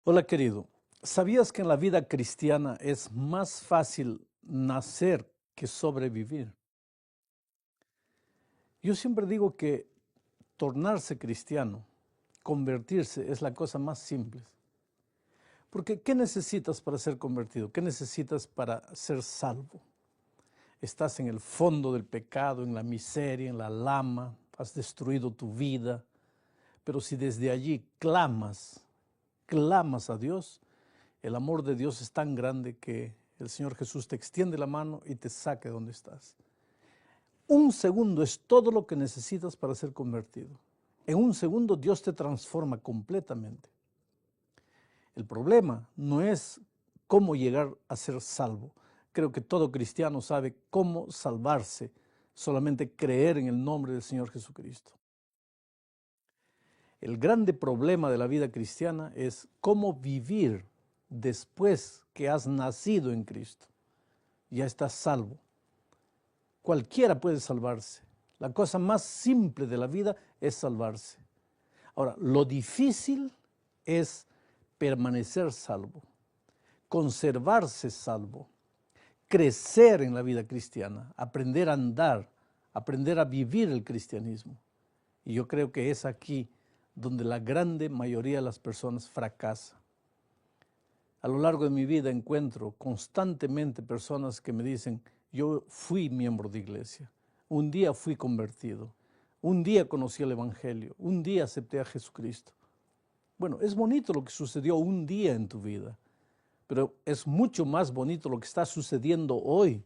Hola querido, ¿sabías que en la vida cristiana es más fácil nacer que sobrevivir? Yo siempre digo que tornarse cristiano, convertirse es la cosa más simple. Porque ¿qué necesitas para ser convertido? ¿Qué necesitas para ser salvo? Estás en el fondo del pecado, en la miseria, en la lama, has destruido tu vida, pero si desde allí clamas a Dios, el amor de Dios es tan grande que el Señor Jesús te extiende la mano y te saque de donde estás. Un segundo es todo lo que necesitas para ser convertido. En un segundo Dios te transforma completamente. El problema no es cómo llegar a ser salvo. Creo que todo cristiano sabe cómo salvarse, solamente creer en el nombre del Señor Jesucristo. El grande problema de la vida cristiana es cómo vivir después que has nacido en Cristo. Ya estás salvo. Cualquiera puede salvarse. La cosa más simple de la vida es salvarse. Ahora, lo difícil es permanecer salvo, conservarse salvo, crecer en la vida cristiana, aprender a andar, aprender a vivir el cristianismo. Y yo creo que es aquí donde la grande mayoría de las personas fracasa. A lo largo de mi vida encuentro constantemente personas que me dicen: yo fui miembro de iglesia, un día fui convertido, un día conocí el Evangelio, un día acepté a Jesucristo. Bueno, es bonito lo que sucedió un día en tu vida, pero es mucho más bonito lo que está sucediendo hoy,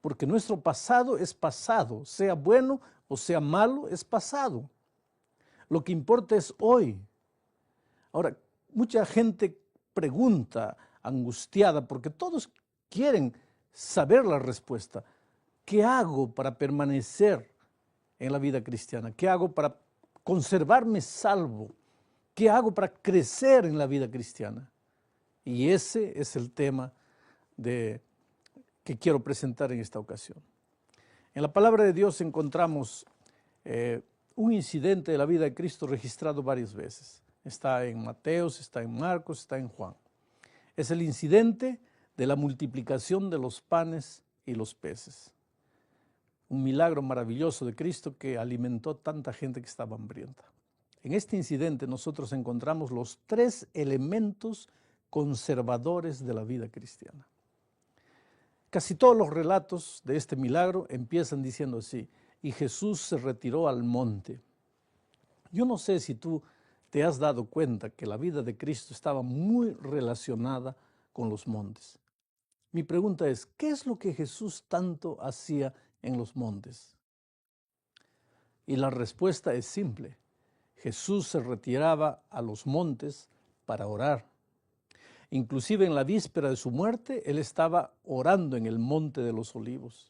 porque nuestro pasado es pasado, sea bueno o sea malo, es pasado. Lo que importa es hoy. Ahora, mucha gente pregunta angustiada porque todos quieren saber la respuesta. ¿Qué hago para permanecer en la vida cristiana? ¿Qué hago para conservarme salvo? ¿Qué hago para crecer en la vida cristiana? Y ese es el tema que quiero presentar en esta ocasión. En la palabra de Dios encontramos un incidente de la vida de Cristo registrado varias veces. Está en Mateos, está en Marcos, está en Juan. Es el incidente de la multiplicación de los panes y los peces. Un milagro maravilloso de Cristo que alimentó tanta gente que estaba hambrienta. En este incidente nosotros encontramos los tres elementos conservadores de la vida cristiana. Casi todos los relatos de este milagro empiezan diciendo así: y Jesús se retiró al monte. Yo no sé si tú te has dado cuenta que la vida de Cristo estaba muy relacionada con los montes. Mi pregunta es, ¿qué es lo que Jesús tanto hacía en los montes? Y la respuesta es simple. Jesús se retiraba a los montes para orar. Inclusive en la víspera de su muerte, él estaba orando en el monte de los olivos.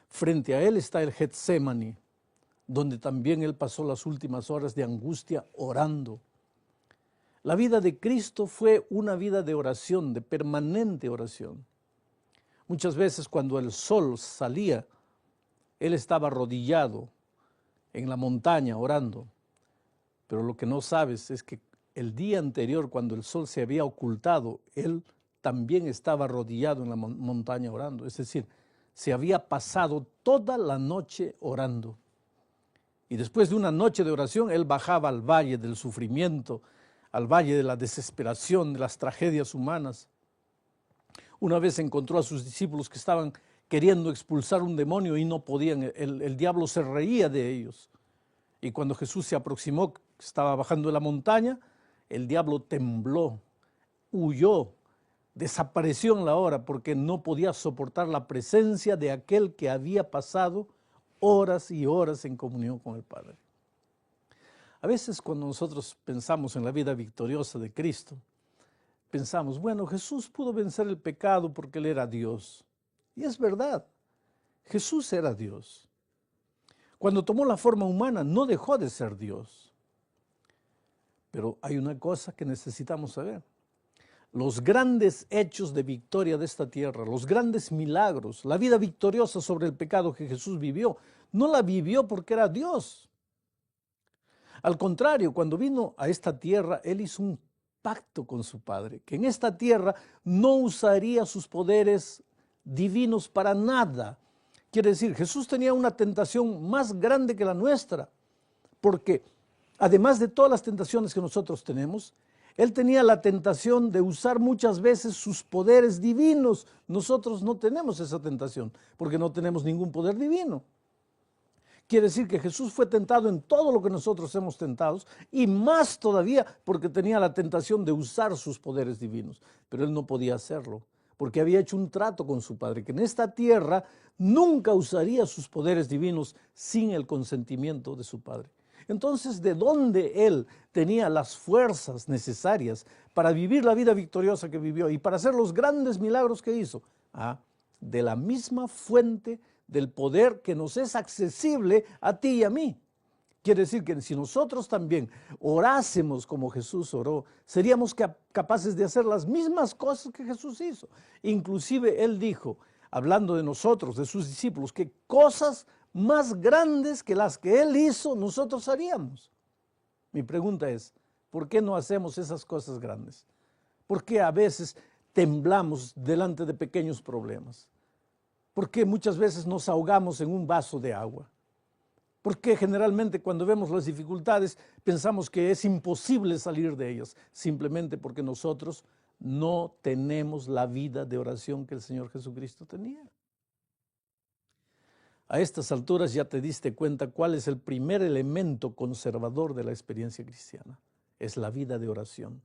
Frente a él está el Getsemaní, donde también él pasó las últimas horas de angustia orando. La vida de Cristo fue una vida de oración, de permanente oración. Muchas veces cuando el sol salía, él estaba arrodillado en la montaña orando. Pero lo que no sabes es que el día anterior, cuando el sol se había ocultado, él también estaba arrodillado en la montaña orando. Es decir, se había pasado toda la noche orando. Y después de una noche de oración, él bajaba al valle del sufrimiento, al valle de la desesperación, de las tragedias humanas. Una vez encontró a sus discípulos que estaban queriendo expulsar un demonio y no podían. El diablo se reía de ellos. Y cuando Jesús se aproximó, estaba bajando de la montaña, el diablo tembló, huyó, desapareció en la hora porque no podía soportar la presencia de aquel que había pasado horas y horas en comunión con el Padre. A veces cuando nosotros pensamos en la vida victoriosa de Cristo, pensamos, bueno, Jesús pudo vencer el pecado porque Él era Dios. Y es verdad, Jesús era Dios. Cuando tomó la forma humana no dejó de ser Dios. Pero hay una cosa que necesitamos saber. Los grandes hechos de victoria de esta tierra, los grandes milagros, la vida victoriosa sobre el pecado que Jesús vivió, no la vivió porque era Dios. Al contrario, cuando vino a esta tierra, Él hizo un pacto con su Padre, que en esta tierra no usaría sus poderes divinos para nada. Quiere decir, Jesús tenía una tentación más grande que la nuestra, porque además de todas las tentaciones que nosotros tenemos, Él tenía la tentación de usar muchas veces sus poderes divinos. Nosotros no tenemos esa tentación, porque no tenemos ningún poder divino. Quiere decir que Jesús fue tentado en todo lo que nosotros hemos tentado, y más todavía porque tenía la tentación de usar sus poderes divinos. Pero Él no podía hacerlo, porque había hecho un trato con su Padre, que en esta tierra nunca usaría sus poderes divinos sin el consentimiento de su Padre. Entonces, ¿de dónde Él tenía las fuerzas necesarias para vivir la vida victoriosa que vivió y para hacer los grandes milagros que hizo? De la misma fuente del poder que nos es accesible a ti y a mí. Quiere decir que si nosotros también orásemos como Jesús oró, seríamos capaces de hacer las mismas cosas que Jesús hizo. Inclusive Él dijo, hablando de nosotros, de sus discípulos, que cosas más grandes que las que Él hizo, nosotros haríamos. Mi pregunta es, ¿por qué no hacemos esas cosas grandes? ¿Por qué a veces temblamos delante de pequeños problemas? ¿Por qué muchas veces nos ahogamos en un vaso de agua? ¿Por qué generalmente cuando vemos las dificultades pensamos que es imposible salir de ellas? Simplemente porque nosotros no tenemos la vida de oración que el Señor Jesucristo tenía. A estas alturas ya te diste cuenta cuál es el primer elemento conservador de la experiencia cristiana. Es la vida de oración.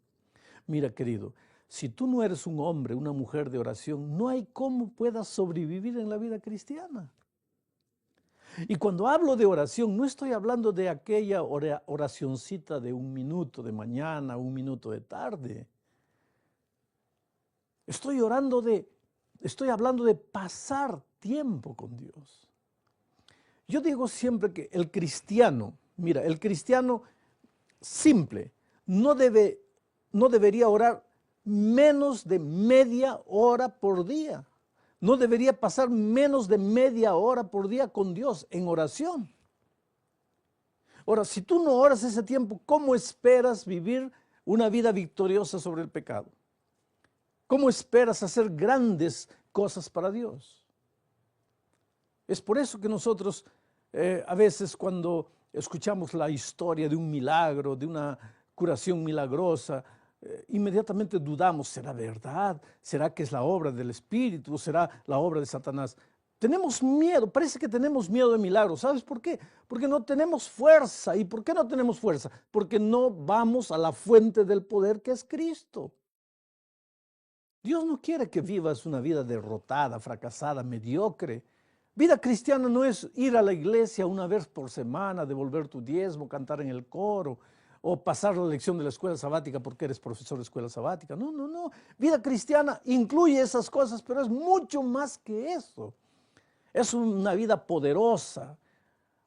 Mira, querido, si tú no eres un hombre, una mujer de oración, no hay cómo puedas sobrevivir en la vida cristiana. Y cuando hablo de oración, no estoy hablando de aquella oracioncita de 1 minuto de mañana, 1 minuto de tarde. Estoy hablando de pasar tiempo con Dios. Yo digo siempre que el cristiano, mira, el cristiano simple no debería orar menos de media hora por día. No debería pasar menos de media hora por día con Dios en oración. Ahora, si tú no oras ese tiempo, ¿cómo esperas vivir una vida victoriosa sobre el pecado? ¿Cómo esperas hacer grandes cosas para Dios? Es por eso que nosotros a veces cuando escuchamos la historia de un milagro, de una curación milagrosa, inmediatamente dudamos, ¿será verdad? ¿Será que es la obra del Espíritu? ¿O será la obra de Satanás? Tenemos miedo, parece que tenemos miedo de milagros. ¿Sabes por qué? Porque no tenemos fuerza. ¿Y por qué no tenemos fuerza? Porque no vamos a la fuente del poder que es Cristo. Dios no quiere que vivas una vida derrotada, fracasada, mediocre. Vida cristiana no es ir a la iglesia una vez por semana, devolver tu diezmo, cantar en el coro, o pasar la lección de la escuela sabática porque eres profesor de escuela sabática. No, no, no. Vida cristiana incluye esas cosas, pero es mucho más que eso. Es una vida poderosa,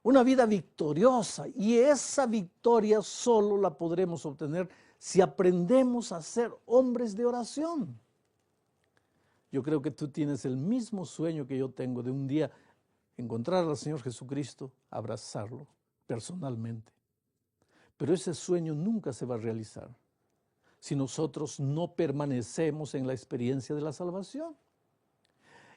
una vida victoriosa, y esa victoria solo la podremos obtener si aprendemos a ser hombres de oración. Yo creo que tú tienes el mismo sueño que yo tengo de un día encontrar al Señor Jesucristo, abrazarlo personalmente. Pero ese sueño nunca se va a realizar si nosotros no permanecemos en la experiencia de la salvación.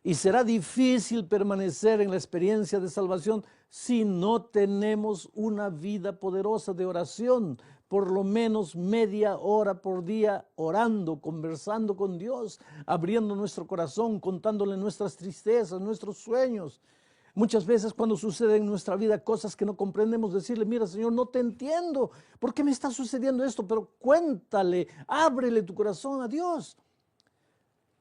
Y será difícil permanecer en la experiencia de salvación si no tenemos una vida poderosa de oración, por lo menos media hora por día orando, conversando con Dios, abriendo nuestro corazón, contándole nuestras tristezas, nuestros sueños. Muchas veces cuando suceden en nuestra vida cosas que no comprendemos, decirle, mira Señor, no te entiendo, ¿por qué me está sucediendo esto? Pero cuéntale, ábrele tu corazón a Dios.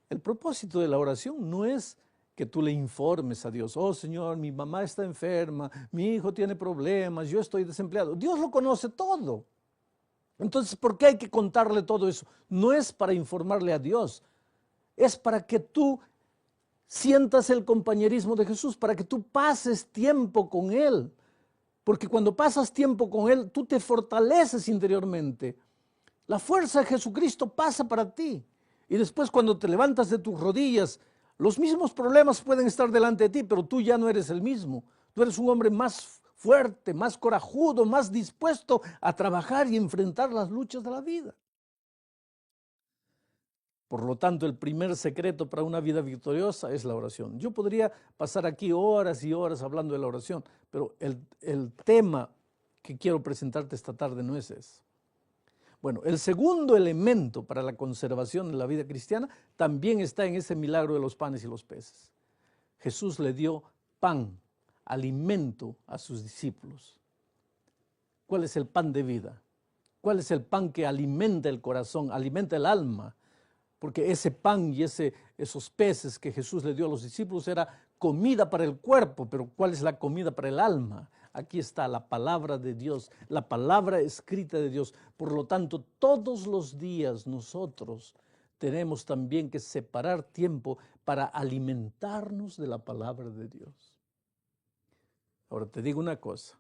El propósito de la oración no es que tú le informes a Dios, oh Señor, mi mamá está enferma, mi hijo tiene problemas, yo estoy desempleado. Dios lo conoce todo. Entonces, ¿por qué hay que contarle todo eso? No es para informarle a Dios, es para que tú sientas el compañerismo de Jesús, para que tú pases tiempo con Él. Porque cuando pasas tiempo con Él, tú te fortaleces interiormente. La fuerza de Jesucristo pasa para ti. Y después cuando te levantas de tus rodillas, los mismos problemas pueden estar delante de ti, pero tú ya no eres el mismo. Tú eres un hombre más fuerte, más corajudo, más dispuesto a trabajar y enfrentar las luchas de la vida. Por lo tanto, el primer secreto para una vida victoriosa es la oración. Yo podría pasar aquí horas y horas hablando de la oración, pero el tema que quiero presentarte esta tarde no es ese. Bueno, el segundo elemento para la conservación de la vida cristiana también está en ese milagro de los panes y los peces. Jesús le dio pan, alimento a sus discípulos. ¿Cuál es el pan de vida? ¿Cuál es el pan que alimenta el corazón, alimenta el alma? Porque ese pan y esos peces que Jesús le dio a los discípulos era comida para el cuerpo, pero ¿cuál es la comida para el alma? Aquí está la palabra de Dios, la palabra escrita de Dios. Por lo tanto, todos los días nosotros tenemos también que separar tiempo para alimentarnos de la palabra de Dios. Ahora te digo una cosa,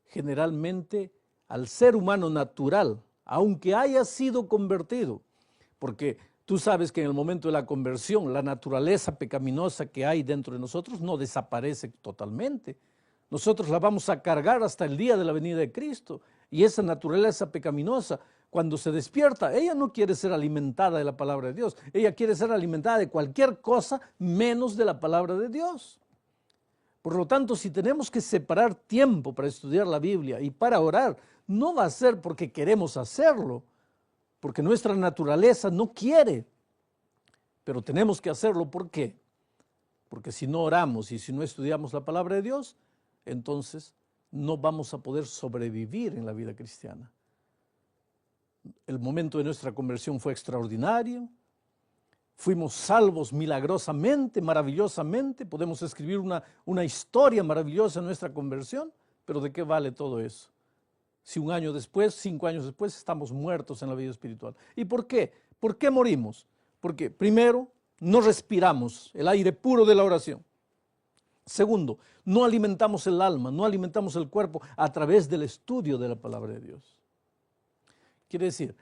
generalmente al ser humano natural, aunque haya sido convertido, porque tú sabes que en el momento de la conversión, la naturaleza pecaminosa que hay dentro de nosotros no desaparece totalmente. Nosotros la vamos a cargar hasta el día de la venida de Cristo. Y esa naturaleza pecaminosa, cuando se despierta, ella no quiere ser alimentada de la palabra de Dios. Ella quiere ser alimentada de cualquier cosa menos de la palabra de Dios. Por lo tanto, si tenemos que separar tiempo para estudiar la Biblia y para orar, no va a ser porque queremos hacerlo, porque nuestra naturaleza no quiere, pero tenemos que hacerlo. ¿Por qué? Porque si no oramos y si no estudiamos la palabra de Dios, entonces no vamos a poder sobrevivir en la vida cristiana. El momento de nuestra conversión fue extraordinario, fuimos salvos milagrosamente, maravillosamente, podemos escribir una historia maravillosa en nuestra conversión, pero ¿de qué vale todo eso? Si un año después, 5 años después, estamos muertos en la vida espiritual. ¿Y por qué? ¿Por qué morimos? Porque primero, no respiramos el aire puro de la oración. Segundo, no alimentamos el alma, no alimentamos el cuerpo a través del estudio de la palabra de Dios. Quiere decir,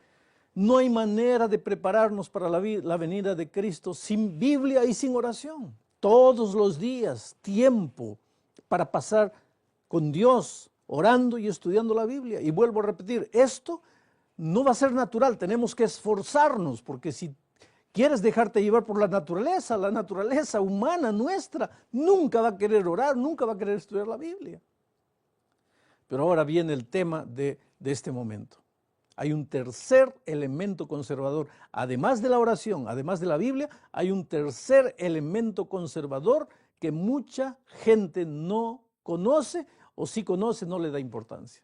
no hay manera de prepararnos para la venida de Cristo sin Biblia y sin oración. Todos los días, tiempo para pasar con Dios, orando y estudiando la Biblia. Y vuelvo a repetir, esto no va a ser natural, tenemos que esforzarnos, porque si quieres dejarte llevar por la naturaleza humana nuestra, nunca va a querer orar, nunca va a querer estudiar la Biblia. Pero ahora viene el tema de este momento. Hay un tercer elemento conservador, además de la oración, además de la Biblia, hay un tercer elemento conservador que mucha gente no conoce, o si conoce no le da importancia.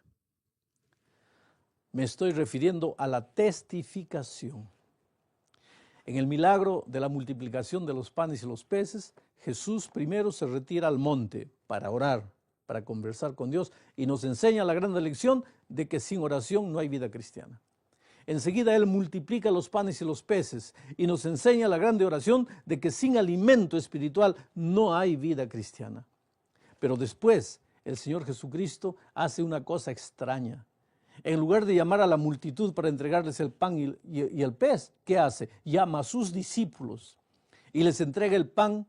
Me estoy refiriendo a la testificación. En el milagro de la multiplicación de los panes y los peces, Jesús primero se retira al monte para orar, para conversar con Dios, y nos enseña la gran lección de que sin oración no hay vida cristiana. Enseguida Él multiplica los panes y los peces y nos enseña la grande oración de que sin alimento espiritual no hay vida cristiana. Pero después el Señor Jesucristo hace una cosa extraña. En lugar de llamar a la multitud para entregarles el pan y el pez, ¿qué hace? Llama a sus discípulos y les entrega el pan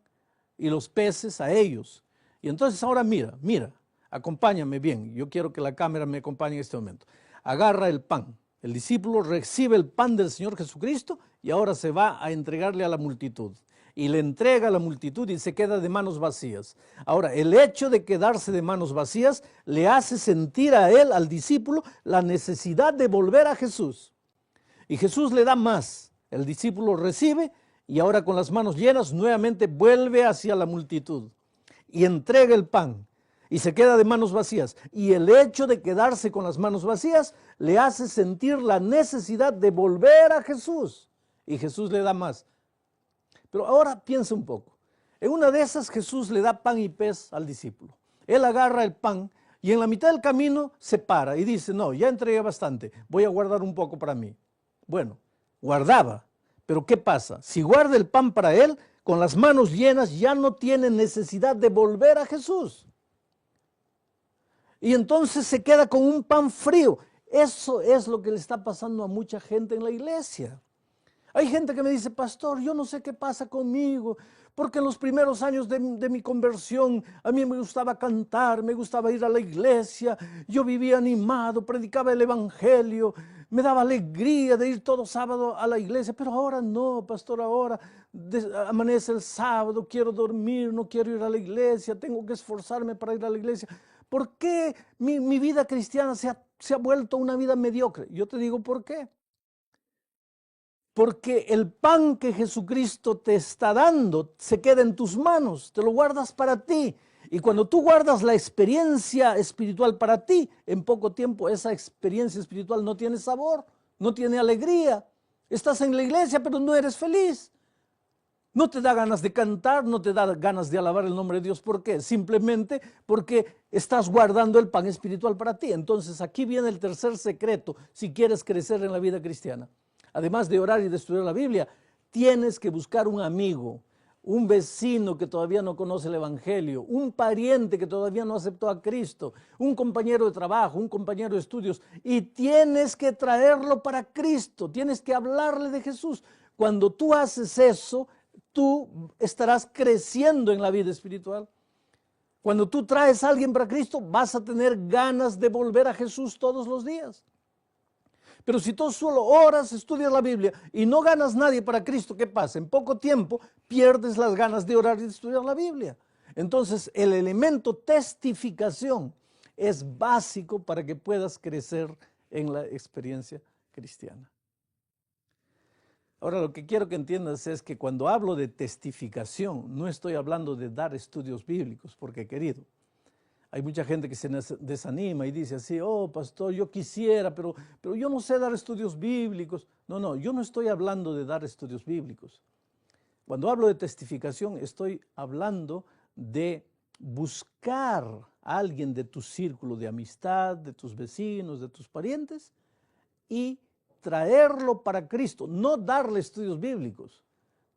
y los peces a ellos. Y entonces ahora mira, acompáñame bien. Yo quiero que la cámara me acompañe en este momento. Agarra el pan. El discípulo recibe el pan del Señor Jesucristo y ahora se va a entregarle a la multitud. Y le entrega a la multitud y se queda de manos vacías. Ahora, el hecho de quedarse de manos vacías le hace sentir a él, al discípulo, la necesidad de volver a Jesús. Y Jesús le da más. El discípulo recibe y ahora con las manos llenas nuevamente vuelve hacia la multitud y entrega el pan. Y se queda de manos vacías. Y el hecho de quedarse con las manos vacías le hace sentir la necesidad de volver a Jesús. Y Jesús le da más. Pero ahora piensa un poco. En una de esas Jesús le da pan y pez al discípulo. Él agarra el pan y en la mitad del camino se para y dice, no, ya entregué bastante, voy a guardar un poco para mí. Bueno, guardaba. Pero ¿qué pasa? Si guarda el pan para él, con las manos llenas ya no tiene necesidad de volver a Jesús. Y entonces se queda con un pan frío. Eso es lo que le está pasando a mucha gente en la iglesia. Hay gente que me dice, pastor, yo no sé qué pasa conmigo, Porque en los primeros años de mi conversión, a mí me gustaba cantar, me gustaba ir a la iglesia, yo vivía animado, predicaba el evangelio, me daba alegría de ir todo sábado a la iglesia, pero ahora no, pastor, ahora amanece el sábado, quiero dormir, no quiero ir a la iglesia, tengo que esforzarme para ir a la iglesia. ¿Por qué mi vida cristiana se ha vuelto una vida mediocre? Yo te digo por qué. Porque el pan que Jesucristo te está dando se queda en tus manos, te lo guardas para ti. Y cuando tú guardas la experiencia espiritual para ti, en poco tiempo esa experiencia espiritual no tiene sabor, no tiene alegría. Estás en la iglesia, pero no eres feliz. No te da ganas de cantar, no te da ganas de alabar el nombre de Dios. ¿Por qué? Simplemente porque estás guardando el pan espiritual para ti. Entonces aquí viene el tercer secreto si quieres crecer en la vida cristiana. Además de orar y de estudiar la Biblia, tienes que buscar un amigo, un vecino que todavía no conoce el evangelio, un pariente que todavía no aceptó a Cristo, un compañero de trabajo, un compañero de estudios, y tienes que traerlo para Cristo, tienes que hablarle de Jesús. Cuando tú haces eso, tú estarás creciendo en la vida espiritual. Cuando tú traes a alguien para Cristo, vas a tener ganas de volver a Jesús todos los días. Pero si tú solo oras, estudias la Biblia y no ganas nadie para Cristo, ¿qué pasa? En poco tiempo pierdes las ganas de orar y de estudiar la Biblia. Entonces, el elemento testificación es básico para que puedas crecer en la experiencia cristiana. Ahora, lo que quiero que entiendas es que cuando hablo de testificación, no estoy hablando de dar estudios bíblicos, porque querido, hay mucha gente que se desanima y dice así, oh, pastor, yo quisiera, pero yo no sé dar estudios bíblicos. No, yo no estoy hablando de dar estudios bíblicos. Cuando hablo de testificación, estoy hablando de buscar a alguien de tu círculo de amistad, de tus vecinos, de tus parientes, y traerlo para Cristo, no darle estudios bíblicos.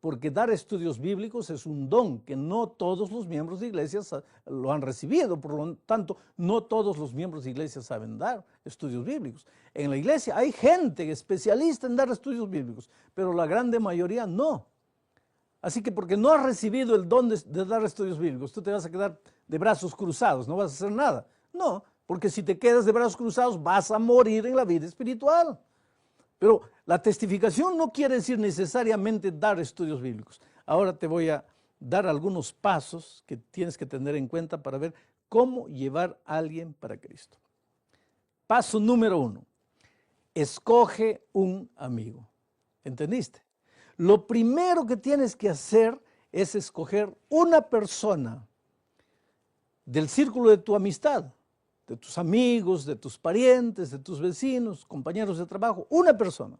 Porque dar estudios bíblicos es un don que no todos los miembros de iglesias lo han recibido, por lo tanto, no todos los miembros de iglesias saben dar estudios bíblicos. En la iglesia hay gente especialista en dar estudios bíblicos, pero la grande mayoría no. Así que porque no has recibido el don de dar estudios bíblicos, tú te vas a quedar de brazos cruzados, no vas a hacer nada. No, porque si te quedas de brazos cruzados vas a morir en la vida espiritual. Pero la testificación no quiere decir necesariamente dar estudios bíblicos. Ahora te voy a dar algunos pasos que tienes que tener en cuenta para ver cómo llevar a alguien para Cristo. Paso número 1, escoge un amigo. ¿Entendiste? Lo primero que tienes que hacer es escoger una persona del círculo de tu amistad, de tus amigos, de tus parientes, de tus vecinos, compañeros de trabajo, una persona.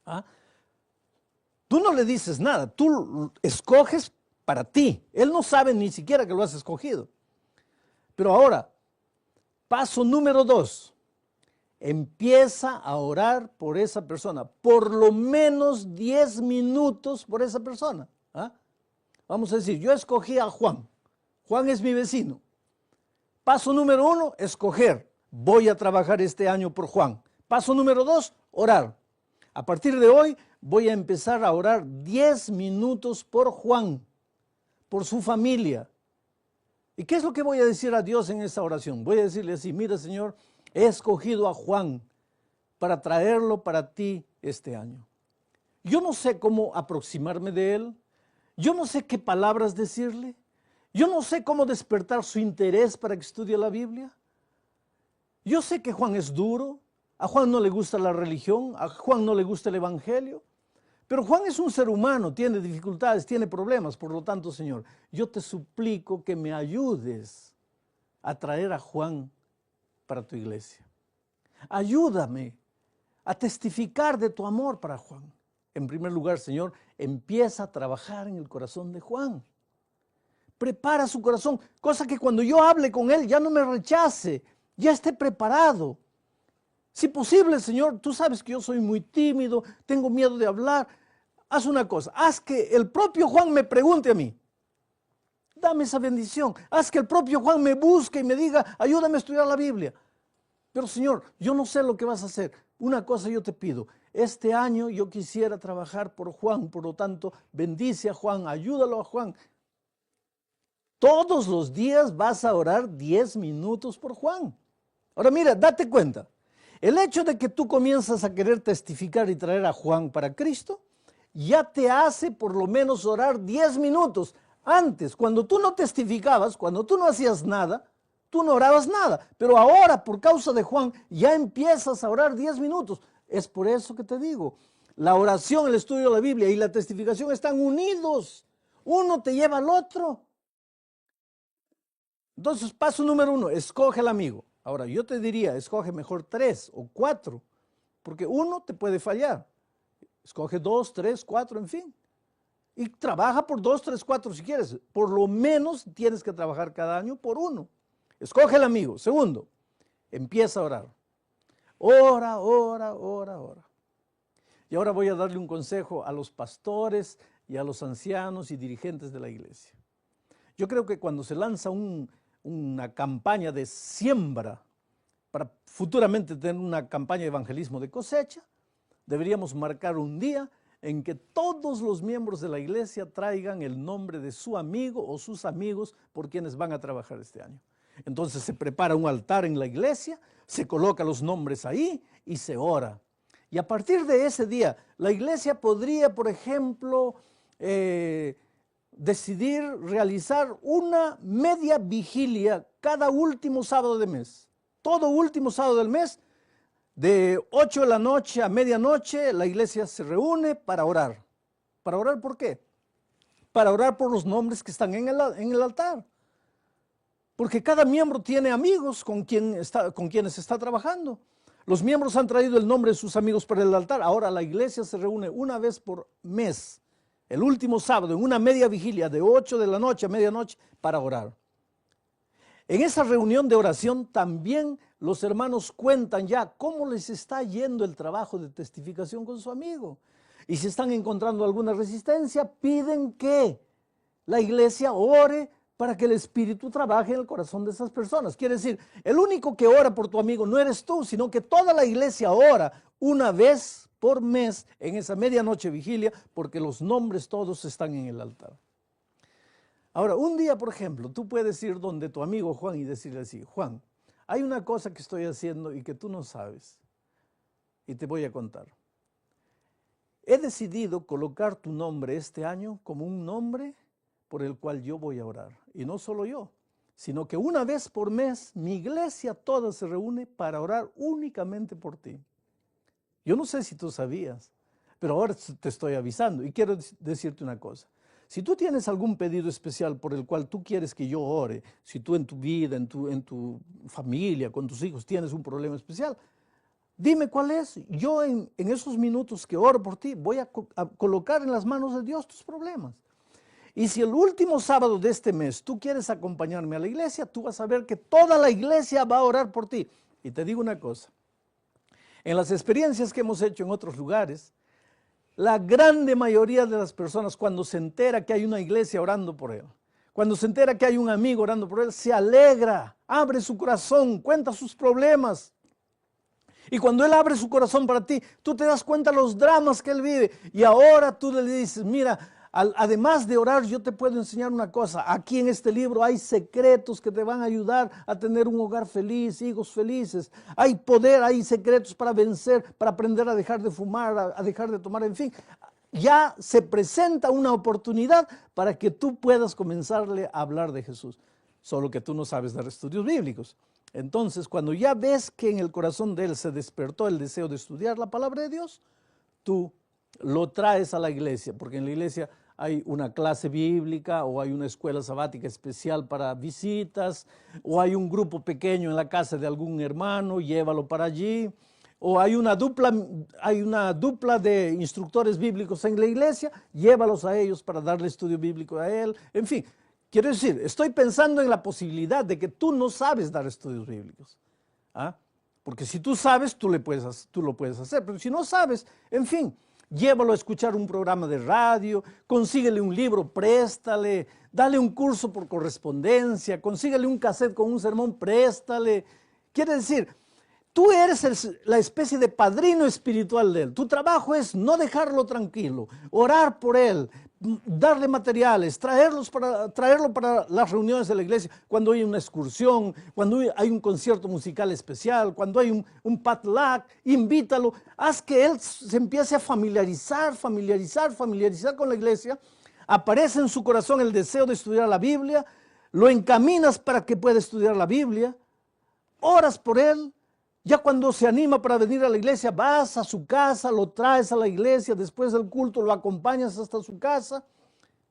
¿Ah? Tú no le dices nada, tú escoges para ti. Él no sabe ni siquiera que lo has escogido. Pero ahora, paso número 2, empieza a orar por esa persona, por lo menos 10 minutos por esa persona. ¿Ah? Vamos a decir, yo escogí a Juan. Juan es mi vecino. Paso número 1, escoger. Voy a trabajar este año por Juan. Paso número 2, orar. A partir de hoy voy a empezar a orar 10 minutos por Juan, por su familia. ¿Y qué es lo que voy a decir a Dios en esta oración? Voy a decirle así, mira Señor, he escogido a Juan para traerlo para ti este año. Yo no sé cómo aproximarme de él. Yo no sé qué palabras decirle. Yo no sé cómo despertar su interés para que estudie la Biblia. Yo sé que Juan es duro, a Juan no le gusta la religión, a Juan no le gusta el evangelio, pero Juan es un ser humano, tiene dificultades, tiene problemas. Por lo tanto, Señor, yo te suplico que me ayudes a traer a Juan para tu iglesia. Ayúdame a testificar de tu amor para Juan. En primer lugar, Señor, empieza a trabajar en el corazón de Juan. Prepara su corazón, cosa que cuando yo hable con él ya no me rechace, ya esté preparado. Si posible, Señor, tú sabes que yo soy muy tímido, tengo miedo de hablar. Haz una cosa, haz que el propio Juan me pregunte a mí. Dame esa bendición. Haz que el propio Juan me busque y me diga, ayúdame a estudiar la Biblia. Pero Señor, yo no sé lo que vas a hacer. Una cosa yo te pido, este año yo quisiera trabajar por Juan, por lo tanto, bendice a Juan, ayúdalo a Juan. Todos los días vas a orar 10 minutos por Juan. Ahora mira, date cuenta, el hecho de que tú comienzas a querer testificar y traer a Juan para Cristo, ya te hace por lo menos orar 10 minutos. Antes, cuando tú no testificabas, cuando tú no hacías nada, tú no orabas nada. Pero ahora, por causa de Juan, ya empiezas a orar 10 minutos. Es por eso que te digo, la oración, el estudio de la Biblia y la testificación están unidos. Uno te lleva al otro. Entonces, paso número 1, escoge al amigo. Ahora, yo te diría, escoge mejor 3 o 4, porque uno te puede fallar. Escoge 2, 3, 4, en fin. Y trabaja por 2, 3, 4 si quieres. Por lo menos tienes que trabajar cada año por uno. Escoge al amigo. Segundo, empieza a orar. Ora, ora, ora, ora. Y ahora voy a darle un consejo a los pastores y a los ancianos y dirigentes de la iglesia. Yo creo que cuando se lanza una campaña de siembra para futuramente tener una campaña de evangelismo de cosecha, deberíamos marcar un día en que todos los miembros de la iglesia traigan el nombre de su amigo o sus amigos por quienes van a trabajar este año. Entonces se prepara un altar en la iglesia, se coloca los nombres ahí y se ora. Y a partir de ese día, la iglesia podría, por ejemplo, decidir realizar una media vigilia cada último sábado de mes. Todo último sábado del mes, de 8 de la noche a medianoche, la iglesia se reúne para orar. ¿Para orar por qué? Para orar por los nombres que están en el altar. Porque cada miembro tiene amigos con quienes está trabajando. Los miembros han traído el nombre de sus amigos para el altar. Ahora la iglesia se reúne una vez por mes, el último sábado, en una media vigilia de 8 de la noche a medianoche para orar. En esa reunión de oración también los hermanos cuentan ya cómo les está yendo el trabajo de testificación con su amigo. Y si están encontrando alguna resistencia, piden que la iglesia ore para que el Espíritu trabaje en el corazón de esas personas. Quiere decir, el único que ora por tu amigo no eres tú, sino que toda la iglesia ora una vez por mes en esa medianoche vigilia, porque los nombres todos están en el altar. Ahora, un día, por ejemplo, tú puedes ir donde tu amigo Juan y decirle así: Juan, hay una cosa que estoy haciendo y que tú no sabes, y te voy a contar. He decidido colocar tu nombre este año como un nombre por el cual yo voy a orar. Y no solo yo, sino que una vez por mes mi iglesia toda se reúne para orar únicamente por ti. Yo no sé si tú sabías, pero ahora te estoy avisando y quiero decirte una cosa. Si tú tienes algún pedido especial por el cual tú quieres que yo ore, si tú en tu vida, en tu familia, con tus hijos tienes un problema especial, dime cuál es. Yo en esos minutos que oro por ti voy a colocar en las manos de Dios tus problemas. Y si el último sábado de este mes tú quieres acompañarme a la iglesia, tú vas a ver que toda la iglesia va a orar por ti. Y te digo una cosa, en las experiencias que hemos hecho en otros lugares, la grande mayoría de las personas, cuando se entera que hay una iglesia orando por él, cuando se entera que hay un amigo orando por él, se alegra, abre su corazón, cuenta sus problemas. Y cuando él abre su corazón para ti, tú te das cuenta de los dramas que él vive. Y ahora tú le dices: mira, además de orar, yo te puedo enseñar una cosa. Aquí en este libro hay secretos que te van a ayudar a tener un hogar feliz, hijos felices. Hay poder, hay secretos para vencer, para aprender a dejar de fumar, a dejar de tomar, en fin. Ya se presenta una oportunidad para que tú puedas comenzarle a hablar de Jesús. Solo que tú no sabes dar estudios bíblicos. Entonces, cuando ya ves que en el corazón de él se despertó el deseo de estudiar la palabra de Dios, tú lo traes a la iglesia, porque en la iglesia hay una clase bíblica o hay una escuela sabática especial para visitas, o hay un grupo pequeño en la casa de algún hermano, llévalo para allí, o hay una dupla de instructores bíblicos en la iglesia, llévalos a ellos para darle estudio bíblico a él, en fin. Quiero decir, estoy pensando en la posibilidad de que tú no sabes dar estudios bíblicos. ¿Ah? Porque si tú sabes, tú lo puedes hacer. Pero si no sabes, en fin, llévalo a escuchar un programa de radio, consíguele un libro, préstale, dale un curso por correspondencia, consíguele un cassette con un sermón, préstale. Quiere decir, Tú eres la especie de padrino espiritual de él. Tu trabajo es no dejarlo tranquilo, orar por él, darle materiales, traerlo para las reuniones de la iglesia, cuando hay una excursión, cuando hay un concierto musical especial, cuando hay un potluck, invítalo. Haz que él se empiece a familiarizar con la iglesia. Aparece en su corazón el deseo de estudiar la Biblia, lo encaminas para que pueda estudiar la Biblia, oras por él. Ya cuando se anima para venir a la iglesia, vas a su casa, lo traes a la iglesia, después del culto lo acompañas hasta su casa.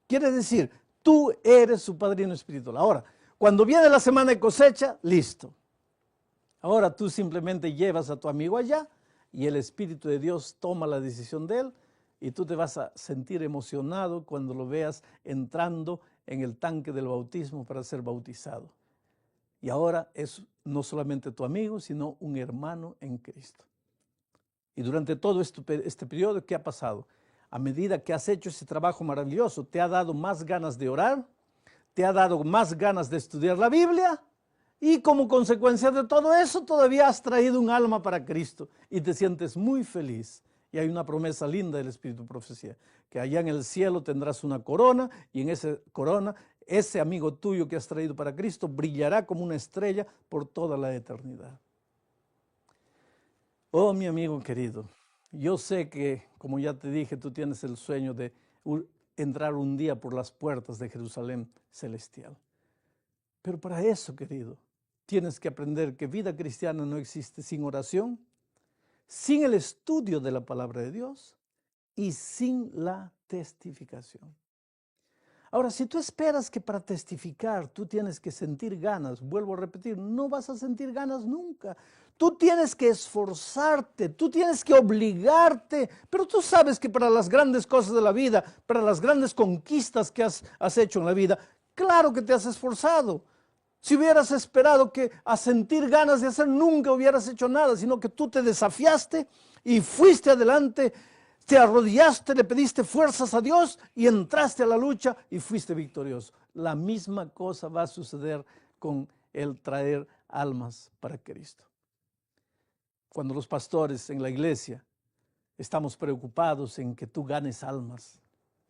Quiere decir, tú eres su padrino espiritual. Ahora, cuando viene la semana de cosecha, listo. Ahora tú simplemente llevas a tu amigo allá y el Espíritu de Dios toma la decisión de él y tú te vas a sentir emocionado cuando lo veas entrando en el tanque del bautismo para ser bautizado. Y ahora es no solamente tu amigo, sino un hermano en Cristo. Y durante todo este periodo, ¿qué ha pasado? A medida que has hecho ese trabajo maravilloso, te ha dado más ganas de orar, te ha dado más ganas de estudiar la Biblia, y como consecuencia de todo eso, todavía has traído un alma para Cristo y te sientes muy feliz. Y hay una promesa linda del Espíritu de Profecía, que allá en el cielo tendrás una corona, y en esa corona ese amigo tuyo que has traído para Cristo brillará como una estrella por toda la eternidad. Oh, mi amigo querido, yo sé que, como ya te dije, tú tienes el sueño de entrar un día por las puertas de Jerusalén celestial. Pero para eso, querido, tienes que aprender que vida cristiana no existe sin oración, sin el estudio de la palabra de Dios y sin la testificación. Ahora, si tú esperas que para testificar tú tienes que sentir ganas, vuelvo a repetir, no vas a sentir ganas nunca. Tú tienes que esforzarte, tú tienes que obligarte, pero tú sabes que para las grandes cosas de la vida, para las grandes conquistas que has hecho en la vida, claro que te has esforzado. Si hubieras esperado que a sentir ganas de hacer, nunca hubieras hecho nada, sino que tú te desafiaste y fuiste adelante, te arrodillaste, le pediste fuerzas a Dios y entraste a la lucha y fuiste victorioso. La misma cosa va a suceder con el traer almas para Cristo. Cuando los pastores en la iglesia estamos preocupados en que tú ganes almas,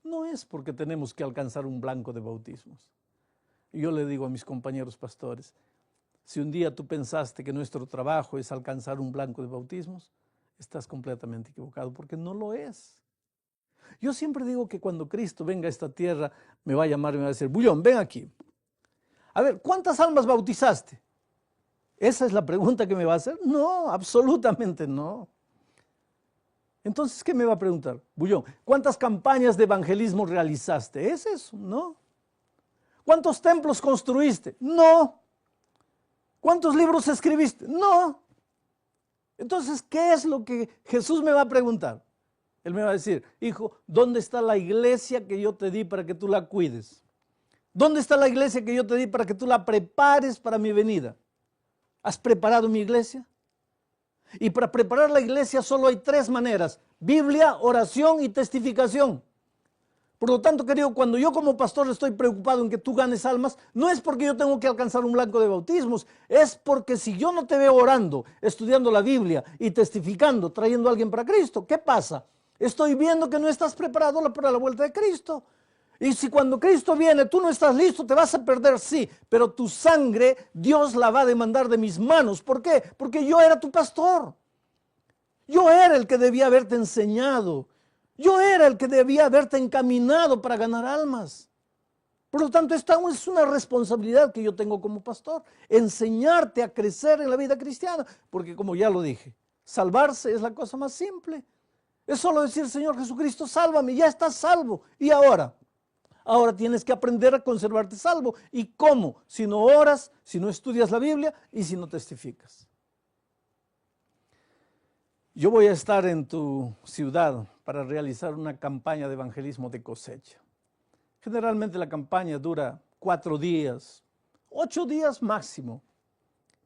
no es porque tenemos que alcanzar un blanco de bautismos. Yo le digo a mis compañeros pastores, si un día tú pensaste que nuestro trabajo es alcanzar un blanco de bautismos, estás completamente equivocado, porque no lo es. Yo siempre digo que cuando Cristo venga a esta tierra, me va a llamar y me va a decir, Bullón, ven aquí. A ver, ¿cuántas almas bautizaste? ¿Esa es la pregunta que me va a hacer? No, absolutamente no. Entonces, ¿qué me va a preguntar? Bullón, ¿cuántas campañas de evangelismo realizaste? ¿Es eso? No. ¿Cuántos templos construiste? No. ¿Cuántos libros escribiste? No. Entonces, ¿qué es lo que Jesús me va a preguntar? Él me va a decir, hijo, ¿dónde está la iglesia que yo te di para que tú la cuides? ¿Dónde está la iglesia que yo te di para que tú la prepares para mi venida? ¿Has preparado mi iglesia? Y para preparar la iglesia solo hay 3 maneras: Biblia, oración y testificación. Por lo tanto, querido, cuando yo como pastor estoy preocupado en que tú ganes almas, no es porque yo tengo que alcanzar un blanco de bautismos, es porque si yo no te veo orando, estudiando la Biblia y testificando, trayendo a alguien para Cristo, ¿qué pasa? Estoy viendo que no estás preparado para la vuelta de Cristo. Y si cuando Cristo viene tú no estás listo, te vas a perder, sí, pero tu sangre Dios la va a demandar de mis manos. ¿Por qué? Porque yo era tu pastor. Yo era el que debía haberte enseñado. Yo era el que debía haberte encaminado para ganar almas. Por lo tanto, esta es una responsabilidad que yo tengo como pastor, enseñarte a crecer en la vida cristiana, porque como ya lo dije, salvarse es la cosa más simple. Es solo decir, Señor Jesucristo, sálvame, ya estás salvo. ¿Y ahora? Ahora tienes que aprender a conservarte salvo. ¿Y cómo? Si no oras, si no estudias la Biblia y si no testificas. Yo voy a estar en tu ciudad para realizar una campaña de evangelismo de cosecha. Generalmente la campaña dura 4 días, 8 días máximo.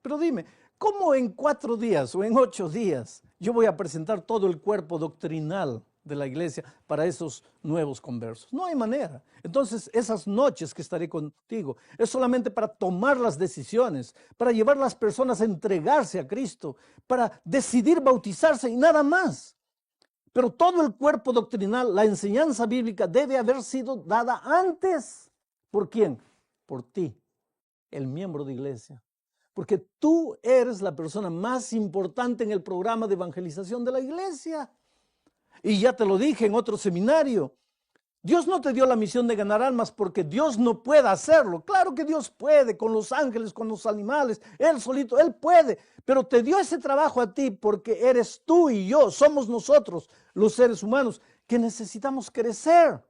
Pero dime, ¿cómo en 4 días o en 8 días yo voy a presentar todo el cuerpo doctrinal de la iglesia para esos nuevos conversos. No hay manera. Entonces, esas noches que estaré contigo es solamente para tomar las decisiones, para llevar a las personas a entregarse a Cristo, para decidir bautizarse y nada más. Pero todo el cuerpo doctrinal, la enseñanza bíblica debe haber sido dada antes. ¿Por quién? Por ti, el miembro de iglesia. Porque tú eres la persona más importante en el programa de evangelización de la iglesia. Y ya te lo dije en otro seminario, Dios no te dio la misión de ganar almas porque Dios no pueda hacerlo. Claro que Dios puede, con los ángeles, con los animales, Él solito, Él puede. Pero te dio ese trabajo a ti porque eres tú y yo, somos nosotros, los seres humanos, que necesitamos crecer.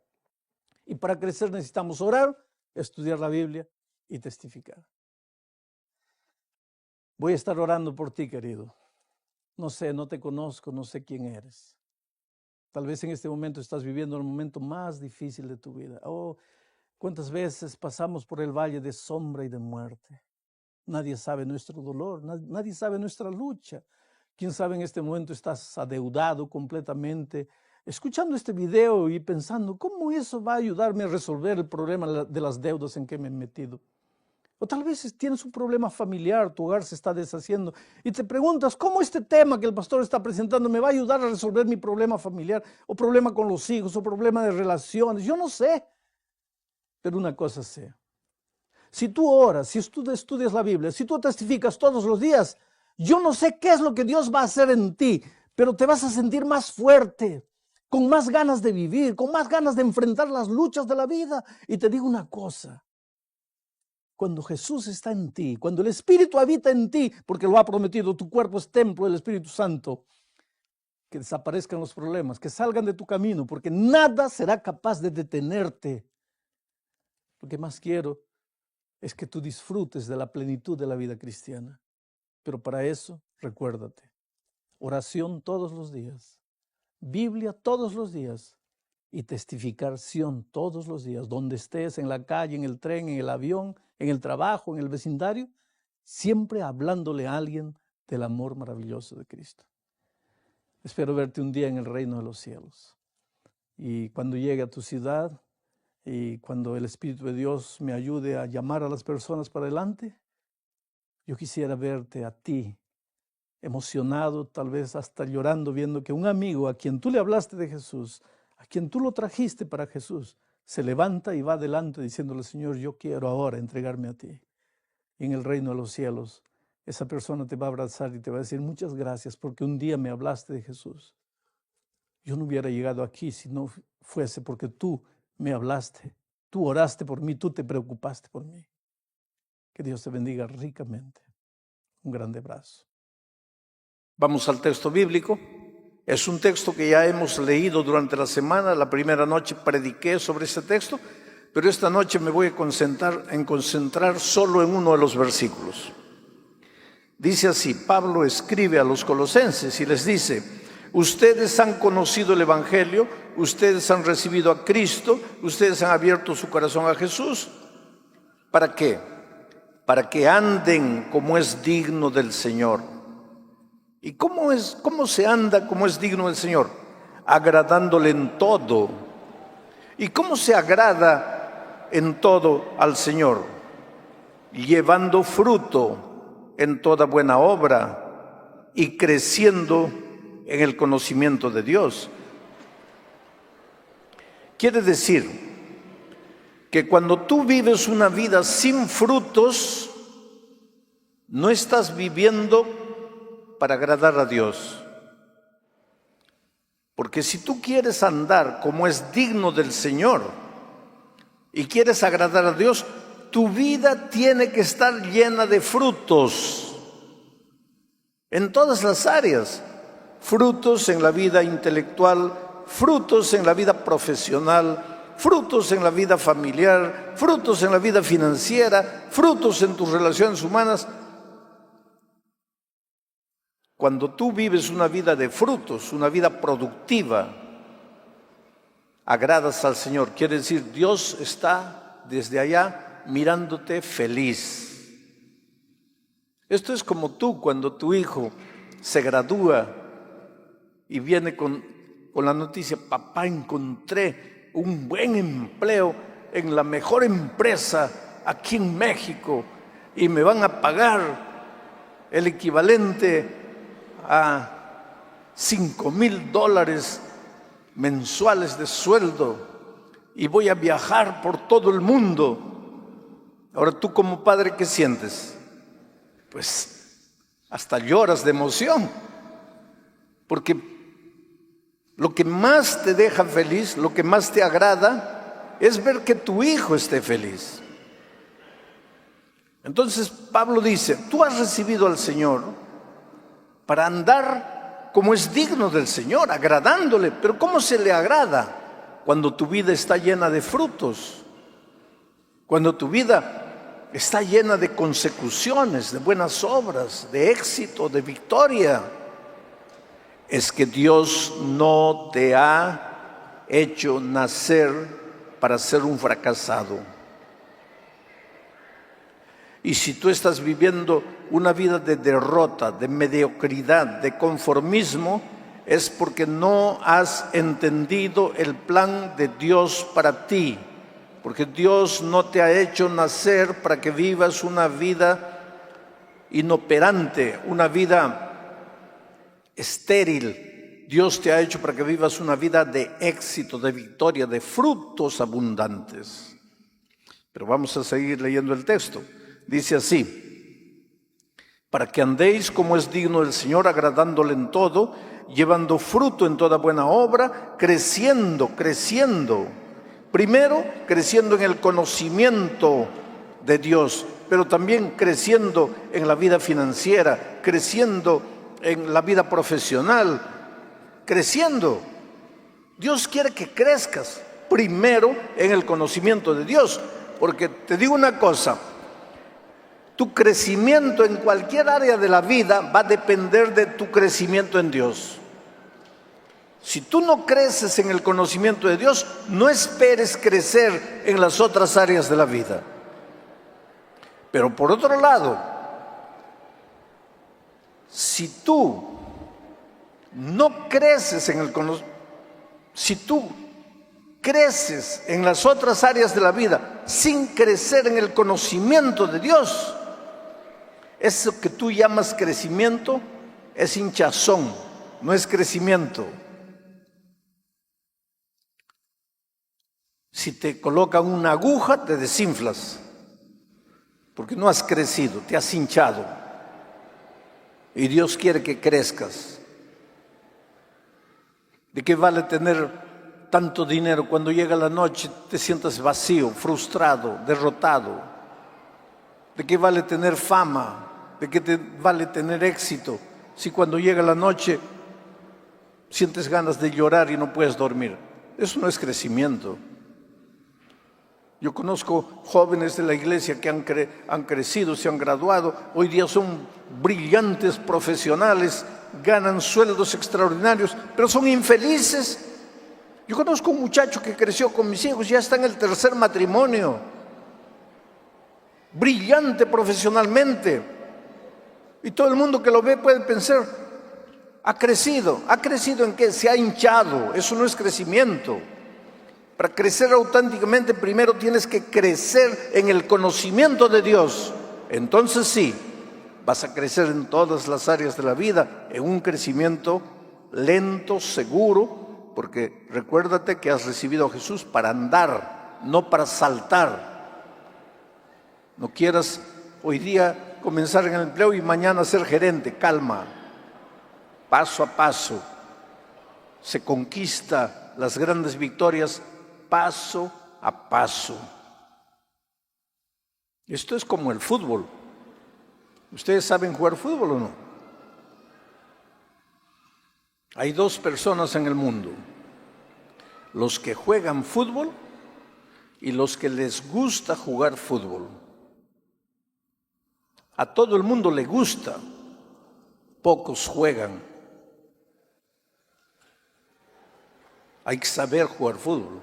Y para crecer necesitamos orar, estudiar la Biblia y testificar. Voy a estar orando por ti, querido. No sé, no te conozco, no sé quién eres. Tal vez en este momento estás viviendo el momento más difícil de tu vida. Oh, cuántas veces pasamos por el valle de sombra y de muerte. Nadie sabe nuestro dolor, nadie sabe nuestra lucha. Quién sabe en este momento estás adeudado completamente, escuchando este video y pensando, ¿cómo eso va a ayudarme a resolver el problema de las deudas en que me he metido? O tal vez tienes un problema familiar, tu hogar se está deshaciendo y te preguntas, ¿cómo este tema que el pastor está presentando me va a ayudar a resolver mi problema familiar o problema con los hijos o problema de relaciones? Yo no sé, pero una cosa sé. Si tú oras, si tú estudias la Biblia, si tú testificas todos los días, yo no sé qué es lo que Dios va a hacer en ti, pero te vas a sentir más fuerte, con más ganas de vivir, con más ganas de enfrentar las luchas de la vida. Y te digo una cosa. Cuando Jesús está en ti, cuando el Espíritu habita en ti, porque lo ha prometido, tu cuerpo es templo del Espíritu Santo, que desaparezcan los problemas, que salgan de tu camino, porque nada será capaz de detenerte. Lo que más quiero es que tú disfrutes de la plenitud de la vida cristiana. Pero para eso, recuérdate, oración todos los días, Biblia todos los días y testificación todos los días, donde estés, en la calle, en el tren, en el avión, en el trabajo, en el vecindario, siempre hablándole a alguien del amor maravilloso de Cristo. Espero verte un día en el reino de los cielos. Y cuando llegue a tu ciudad y cuando el Espíritu de Dios me ayude a llamar a las personas para adelante, yo quisiera verte a ti, emocionado, tal vez hasta llorando, viendo que un amigo a quien tú le hablaste de Jesús, a quien tú lo trajiste para Jesús, se levanta y va adelante diciéndole, Señor, yo quiero ahora entregarme a ti. Y en el reino de los cielos, esa persona te va a abrazar y te va a decir, muchas gracias porque un día me hablaste de Jesús. Yo no hubiera llegado aquí si no fuese porque tú me hablaste, tú oraste por mí, tú te preocupaste por mí. Que Dios te bendiga ricamente. Un grande abrazo. Vamos al texto bíblico. Es un texto que ya hemos leído durante la semana. La primera noche prediqué sobre ese texto, pero esta noche me voy a concentrar solo en uno de los versículos. Dice así, Pablo escribe a los colosenses y les dice, ustedes han conocido el Evangelio, ustedes han recibido a Cristo, ustedes han abierto su corazón a Jesús. ¿Para qué? Para que anden como es digno del Señor. ¿Y cómo se anda como es digno del Señor? Agradándole en todo. ¿Y cómo se agrada en todo al Señor? Llevando fruto en toda buena obra y creciendo en el conocimiento de Dios. Quiere decir que cuando tú vives una vida sin frutos, no estás viviendo para agradar a Dios. Porque si tú quieres andar como es digno del Señor y quieres agradar a Dios, tu vida tiene que estar llena de frutos en todas las áreas. Frutos en la vida intelectual, frutos en la vida profesional, frutos en la vida familiar, frutos en la vida financiera, frutos en tus relaciones humanas. Cuando tú vives una vida de frutos, una vida productiva, agradas al Señor. Quiere decir, Dios está desde allá mirándote feliz. Esto es como tú cuando tu hijo se gradúa y viene con con la noticia: papá, encontré un buen empleo en la mejor empresa aquí en México y me van a pagar el equivalente a $5,000 mensuales de sueldo y voy a viajar por todo el mundo. Ahora tú como padre, ¿qué sientes? Pues hasta lloras de emoción, porque lo que más te deja feliz, lo que más te agrada, es ver que tu hijo esté feliz. Entonces Pablo dice: tú has recibido al Señor para andar como es digno del Señor, agradándole. Pero ¿cómo se le agrada? Cuando tu vida está llena de frutos, cuando tu vida está llena de consecuciones, de buenas obras, de éxito, de victoria. Es que Dios no te ha hecho nacer para ser un fracasado. Y si tú estás viviendo una vida de derrota, de mediocridad, de conformismo, es porque no has entendido el plan de Dios para ti. Porque Dios no te ha hecho nacer para que vivas una vida inoperante, una vida estéril. Dios te ha hecho para que vivas una vida de éxito, de victoria, de frutos abundantes. Pero vamos a seguir leyendo el texto. Dice así: para que andéis como es digno del Señor, agradándole en todo, llevando fruto en toda buena obra, creciendo. Primero, creciendo en el conocimiento de Dios, pero también creciendo en la vida financiera, creciendo en la vida profesional, creciendo. Dios quiere que crezcas primero en el conocimiento de Dios, porque te digo una cosa: tu crecimiento en cualquier área de la vida va a depender de tu crecimiento en Dios. Si tú no creces en el conocimiento de Dios, no esperes crecer en las otras áreas de la vida. Pero por otro lado, si tú no creces en el conocimiento, si tú creces en las otras áreas de la vida sin crecer en el conocimiento de Dios, eso que tú llamas crecimiento es hinchazón, no es crecimiento. Si te colocan una aguja, te desinflas, porque no has crecido, te has hinchado. Y Dios quiere que crezcas. ¿De qué vale tener tanto dinero cuando llega la noche te sientas vacío, frustrado, derrotado? ¿De qué vale tener fama? ¿De qué te vale tener éxito si cuando llega la noche sientes ganas de llorar y no puedes dormir? Eso no es crecimiento. Yo conozco jóvenes de la iglesia que han crecido, se han graduado, hoy día son brillantes profesionales, ganan sueldos extraordinarios, pero son infelices. Yo conozco un muchacho que creció con mis hijos, ya está en el tercer matrimonio, brillante profesionalmente, y todo el mundo que lo ve puede pensar: ¿ha crecido? ¿Ha crecido en qué? Se ha hinchado. Eso no es crecimiento. Para crecer auténticamente, primero tienes que crecer en el conocimiento de Dios. Entonces sí, vas a crecer en todas las áreas de la vida, en un crecimiento lento, seguro, porque recuérdate que has recibido a Jesús para andar, no para saltar. No quieras hoy día comenzar en el empleo y mañana ser gerente. Calma, paso a paso. Se conquista las grandes victorias paso a paso. Esto es como el fútbol. ¿Ustedes saben jugar fútbol o no? Hay dos personas en el mundo: los que juegan fútbol y los que les gusta jugar fútbol. A todo el mundo le gusta, pocos juegan. Hay que saber jugar fútbol.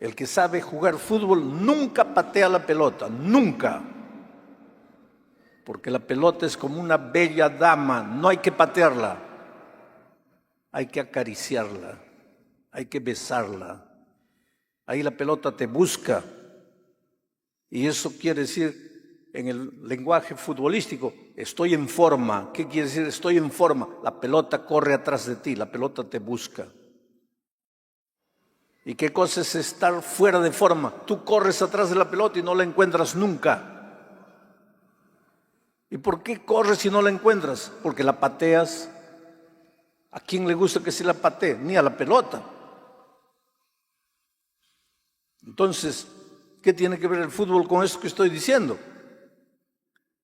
El que sabe jugar fútbol nunca patea la pelota, nunca. Porque la pelota es como una bella dama, no hay que patearla. hay que acariciarla, hay que besarla. Ahí la pelota te busca. Y eso quiere decir, en el lenguaje futbolístico, estoy en forma. ¿Qué quiere decir? Estoy en forma. La pelota corre atrás de ti, la pelota te busca. ¿Y qué cosa es estar fuera de forma? Tú corres atrás de la pelota y no la encuentras nunca. ¿Y por qué corres y no la encuentras? Porque la pateas. ¿A quién le gusta que se la patee? Ni a la pelota. Entonces, ¿qué tiene que ver el fútbol con esto que estoy diciendo?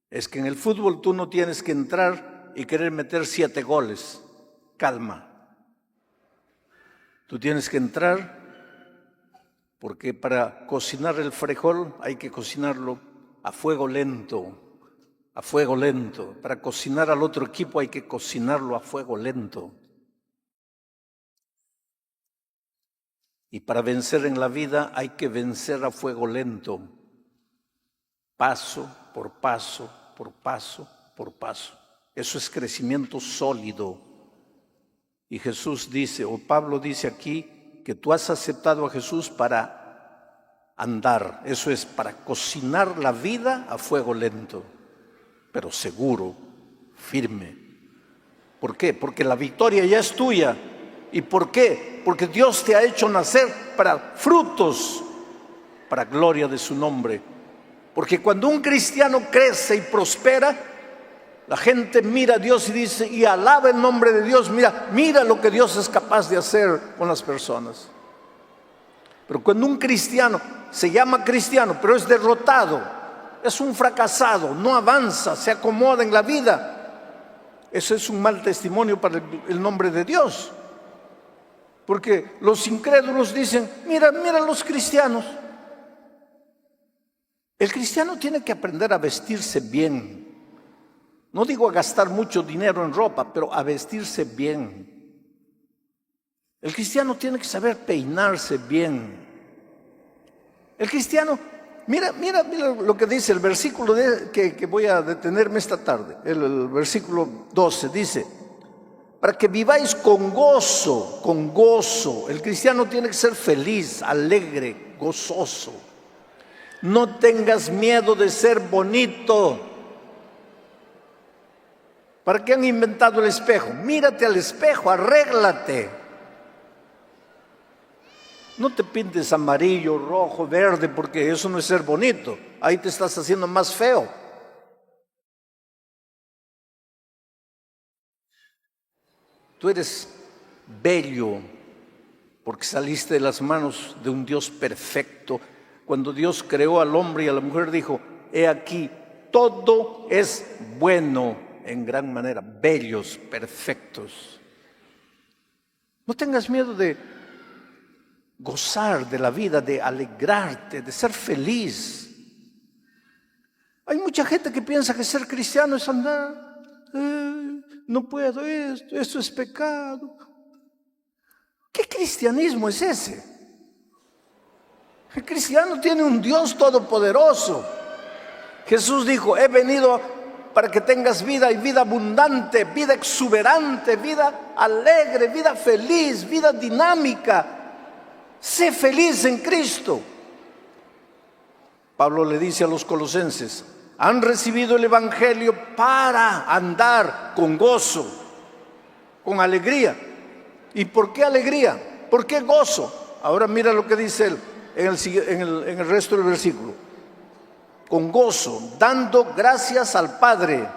Es que en el fútbol tú no tienes que entrar y querer meter 7 goles. Calma. Tú tienes que entrar porque para cocinar el frijol hay que cocinarlo a fuego lento. A fuego lento. Para cocinar al otro equipo hay que cocinarlo a fuego lento. Y para vencer en la vida hay que vencer a fuego lento. Paso por paso, por paso, por paso. Eso es crecimiento sólido. Y Jesús dice, o Pablo dice aquí, que tú has aceptado a Jesús para andar. Eso es para cocinar la vida a fuego lento, pero seguro, firme. ¿Por qué? Porque la victoria ya es tuya. ¿Y por qué? Porque Dios te ha hecho nacer para frutos, para gloria de su nombre. Porque cuando un cristiano crece y prospera, la gente mira a Dios y dice, y alaba el nombre de Dios. Mira lo que Dios es capaz de hacer con las personas. Pero cuando un cristiano se llama cristiano, pero es derrotado, es un fracasado, no avanza, se acomoda en la vida, eso es un mal testimonio para el nombre de Dios. Porque los incrédulos dicen, mira los cristianos. El cristiano tiene que aprender a vestirse bien. No digo a gastar mucho dinero en ropa, pero a vestirse bien. El cristiano tiene que saber peinarse bien. El cristiano, mira lo que dice el versículo que voy a detenerme esta tarde. El versículo 12 dice, para que viváis con gozo, con gozo. El cristiano tiene que ser feliz, alegre, gozoso. No tengas miedo de ser bonito. ¿Para qué han inventado el espejo? Mírate al espejo, arréglate. No te pintes amarillo, rojo, verde, porque eso no es ser bonito. Ahí te estás haciendo más feo. Tú eres bello porque saliste de las manos de un Dios perfecto. Cuando Dios creó al hombre y a la mujer dijo, he aquí, todo es bueno en gran manera, bellos, perfectos. No tengas miedo de gozar de la vida, de alegrarte, de ser feliz. Hay mucha gente que piensa que ser cristiano es andar, no puedo esto es pecado. ¿Qué cristianismo es ese? El cristiano tiene un Dios todopoderoso. Jesús dijo, he venido para que tengas vida y vida abundante, vida exuberante, vida alegre, vida feliz, vida dinámica. Sé feliz en Cristo. Pablo le dice a los colosenses, han recibido el evangelio para andar con gozo, con alegría. ¿Y por qué alegría? ¿Por qué gozo? Ahora mira lo que dice él en el resto del versículo. Con gozo, dando gracias al Padre.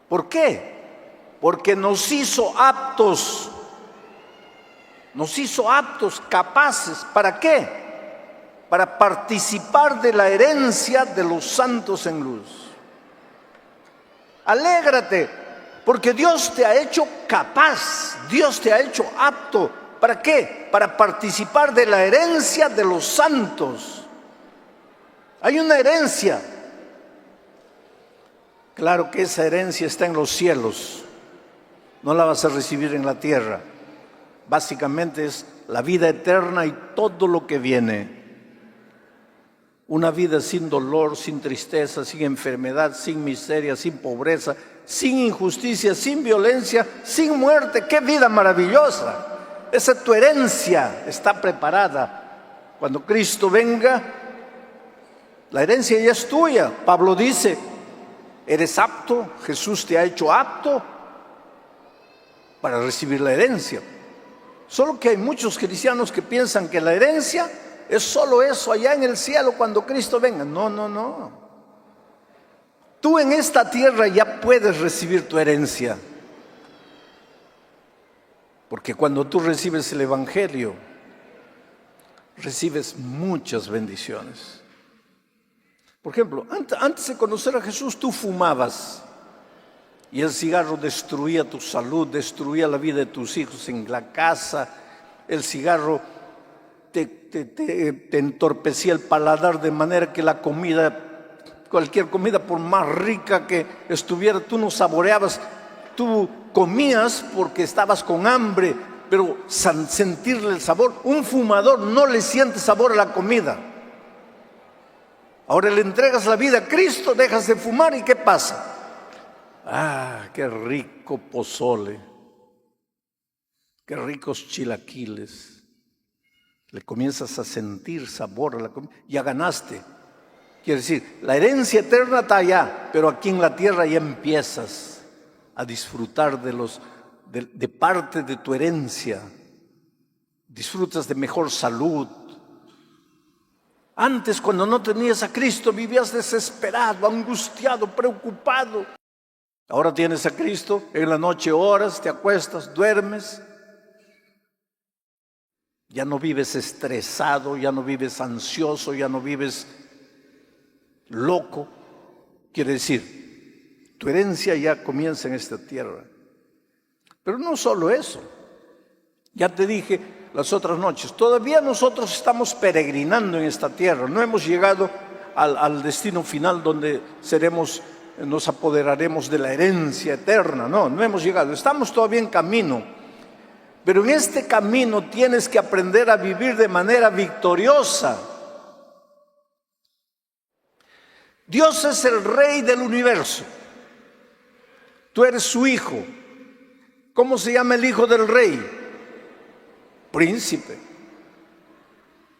¿Por qué? Porque nos hizo aptos, capaces. ¿Para qué? Para participar de la herencia de los santos en luz. Alégrate, porque Dios te ha hecho capaz, Dios te ha hecho apto. ¿Para qué? Para participar de la herencia de los santos. Hay una herencia. Claro que esa herencia está en los cielos. No la vas a recibir en la tierra. Básicamente es la vida eterna y todo lo que viene. Una vida sin dolor, sin tristeza, sin enfermedad, sin miseria, sin pobreza, sin injusticia, sin violencia, sin muerte. ¡Qué vida maravillosa! Esa tu herencia está preparada. Cuando Cristo venga, la herencia ya es tuya. Pablo dice, eres apto, Jesús te ha hecho apto para recibir la herencia. Solo que hay muchos cristianos que piensan que la herencia es solo eso allá en el cielo cuando Cristo venga. No, no, no. Tú en esta tierra ya puedes recibir tu herencia. Porque cuando tú recibes el Evangelio, recibes muchas bendiciones. Por ejemplo, antes de conocer a Jesús, tú fumabas. Y el cigarro destruía tu salud, destruía la vida de tus hijos en la casa. El cigarro te entorpecía el paladar de manera que la comida, cualquier comida, por más rica que estuviera, tú no saboreabas. Tú comías porque estabas con hambre, pero sentirle el sabor. Un fumador no le siente sabor a la comida. Ahora le entregas la vida a Cristo, dejas de fumar y ¿qué pasa? Ah, qué rico pozole, qué ricos chilaquiles. Le comienzas a sentir sabor a la comida. Ya ganaste. Quiere decir, la herencia eterna está allá, pero aquí en la tierra ya empiezas a disfrutar de parte de tu herencia. Disfrutas de mejor salud. Antes, cuando no tenías a Cristo, vivías desesperado, angustiado, preocupado. Ahora tienes a Cristo, en la noche oras, te acuestas, duermes. Ya no vives estresado, ya no vives ansioso, ya no vives loco. Quiere decir, tu herencia ya comienza en esta tierra. Pero no solo eso. Ya te dije las otras noches, todavía nosotros estamos peregrinando en esta tierra. No hemos llegado al destino final donde nos apoderaremos de la herencia eterna. No hemos llegado. Estamos todavía en camino. Pero en este camino tienes que aprender a vivir de manera victoriosa. Dios es el Rey del universo. Tú eres su hijo. ¿Cómo se llama el hijo del Rey? Príncipe.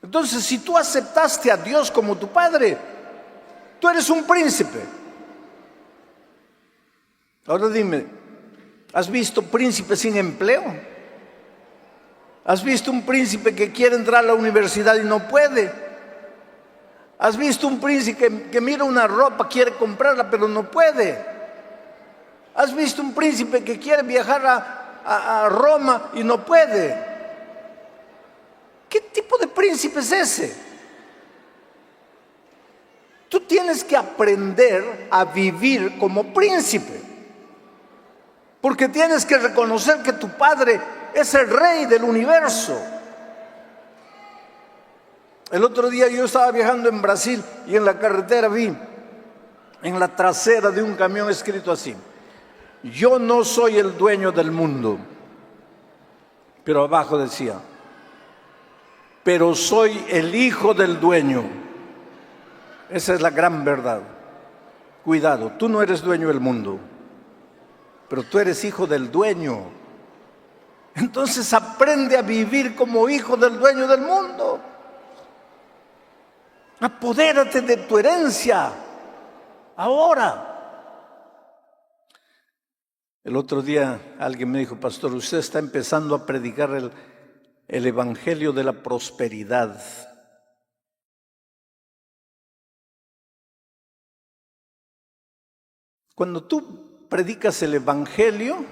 Entonces, si tú aceptaste a Dios como tu padre, tú eres un príncipe. Ahora dime, ¿has visto príncipes sin empleo? ¿Has visto un príncipe que quiere entrar a la universidad y no puede? ¿Has visto un príncipe que mira una ropa, quiere comprarla, pero no puede? ¿Has visto un príncipe que quiere viajar a Roma y no puede? ¿Qué tipo de príncipe es ese? Tú tienes que aprender a vivir como príncipe. Porque tienes que reconocer que tu padre es el Rey del universo. El otro día yo estaba viajando en Brasil y en la carretera vi en la trasera de un camión escrito así: yo no soy el dueño del mundo. Pero abajo decía: pero soy el hijo del dueño. Esa es la gran verdad. Cuidado, tú no eres dueño del mundo, pero tú eres hijo del dueño. Entonces aprende a vivir como hijo del dueño del mundo. Apodérate de tu herencia ahora. El otro día alguien me dijo: pastor, usted está empezando a predicar el evangelio de la prosperidad. Cuando tú predicas el evangelio,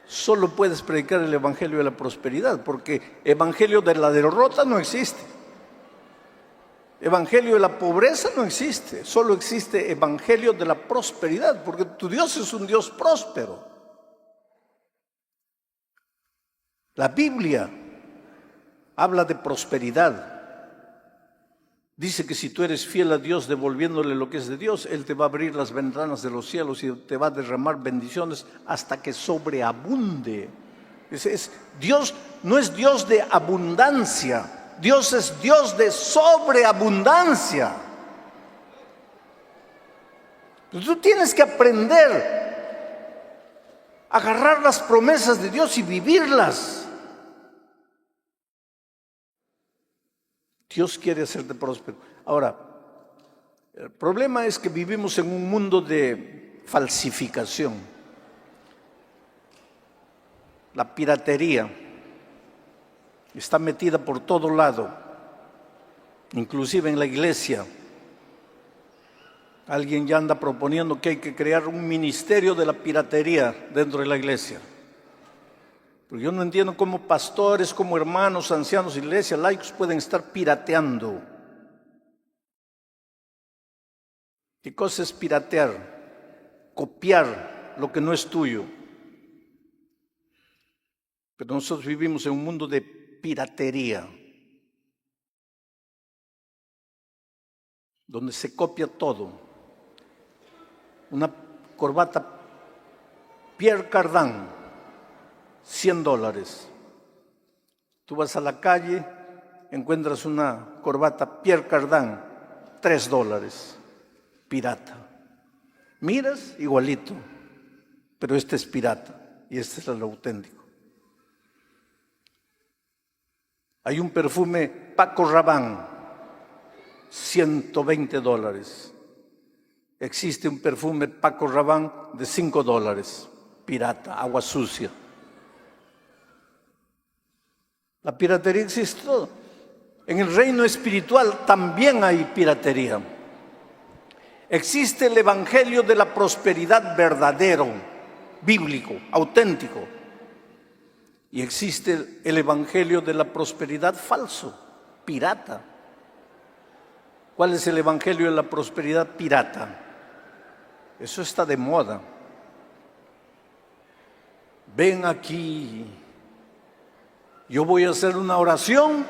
solo puedes predicar el evangelio de la prosperidad, porque evangelio de la derrota no existe. Evangelio de la pobreza no existe. Solo existe evangelio de la prosperidad, porque tu Dios es un Dios próspero. La Biblia habla de prosperidad. Dice que si tú eres fiel a Dios devolviéndole lo que es de Dios, Él te va a abrir las ventanas de los cielos y te va a derramar bendiciones hasta que sobreabunde. Dios no es Dios de abundancia, Dios es Dios de sobreabundancia. Tú tienes que aprender agarrar las promesas de Dios y vivirlas. Dios quiere hacerte próspero. Ahora, el problema es que vivimos en un mundo de falsificación. La piratería está metida por todo lado, inclusive en la iglesia. Alguien ya anda proponiendo que hay que crear un ministerio de la piratería dentro de la iglesia. Pero yo no entiendo cómo pastores, como hermanos, ancianos, iglesias, laicos pueden estar pirateando. ¿Qué cosa es piratear? Copiar lo que no es tuyo. Pero nosotros vivimos en un mundo de piratería, donde se copia todo. Una corbata Pierre Cardin, $100. Tú vas a la calle, encuentras una corbata Pierre Cardin, $3. Pirata. Miras, igualito, pero este es pirata y este es el auténtico. Hay un perfume Paco Rabanne, $120. Existe un perfume Paco Rabanne de $5, pirata, agua sucia. La piratería existe todo. En el reino espiritual también hay piratería. Existe el evangelio de la prosperidad verdadero, bíblico, auténtico. Y existe el evangelio de la prosperidad falso, pirata. ¿Cuál es el evangelio de la prosperidad pirata? Eso está de moda. Ven aquí, yo voy a hacer una oración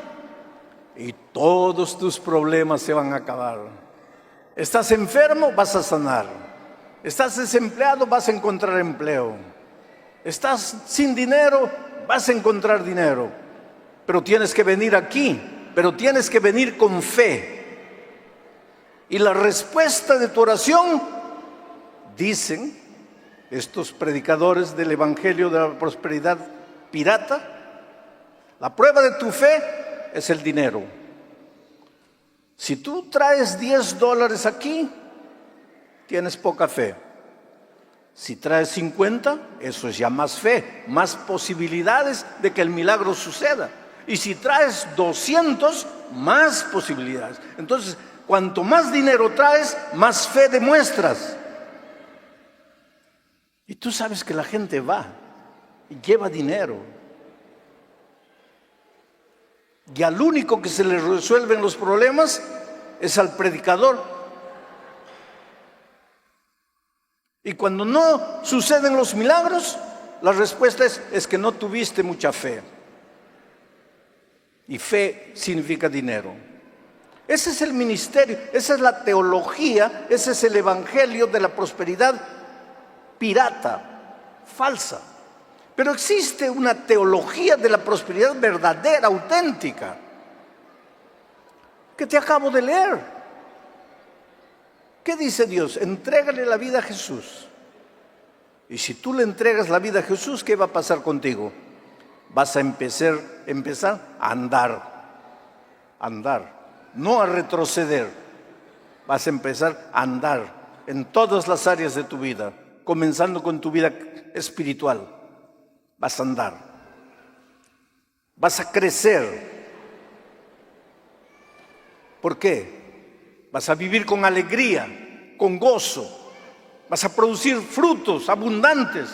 y todos tus problemas se van a acabar. ¿Estás enfermo? Vas a sanar. ¿Estás desempleado? Vas a encontrar empleo. ¿Estás sin dinero? Vas a encontrar dinero. Pero tienes que venir aquí, pero tienes que venir con fe. Y la respuesta de tu oración, dicen estos predicadores del evangelio de la prosperidad pirata, la prueba de tu fe es el dinero. Si tú traes $10 aquí, tienes poca fe. Si traes 50, eso es ya más fe, más posibilidades de que el milagro suceda. Y si traes 200, más posibilidades. Entonces, cuanto más dinero traes, más fe demuestras. Y tú sabes que la gente va y lleva dinero. Y al único que se le resuelven los problemas es al predicador. Y cuando no suceden los milagros, la respuesta es que no tuviste mucha fe. Y fe significa dinero. Ese es el ministerio, esa es la teología, ese es el evangelio de la prosperidad pirata, falsa. Pero existe una teología de la prosperidad verdadera, auténtica, que te acabo de leer. ¿Qué dice Dios? Entrégale la vida a Jesús. Y si tú le entregas la vida a Jesús, ¿qué va a pasar contigo? Vas a empezar a andar, no a retroceder. Vas a empezar a andar en todas las áreas de tu vida, comenzando con tu vida espiritual. Vas a andar, vas a crecer. ¿Por qué? Vas a vivir con alegría, con gozo. Vas a producir frutos abundantes.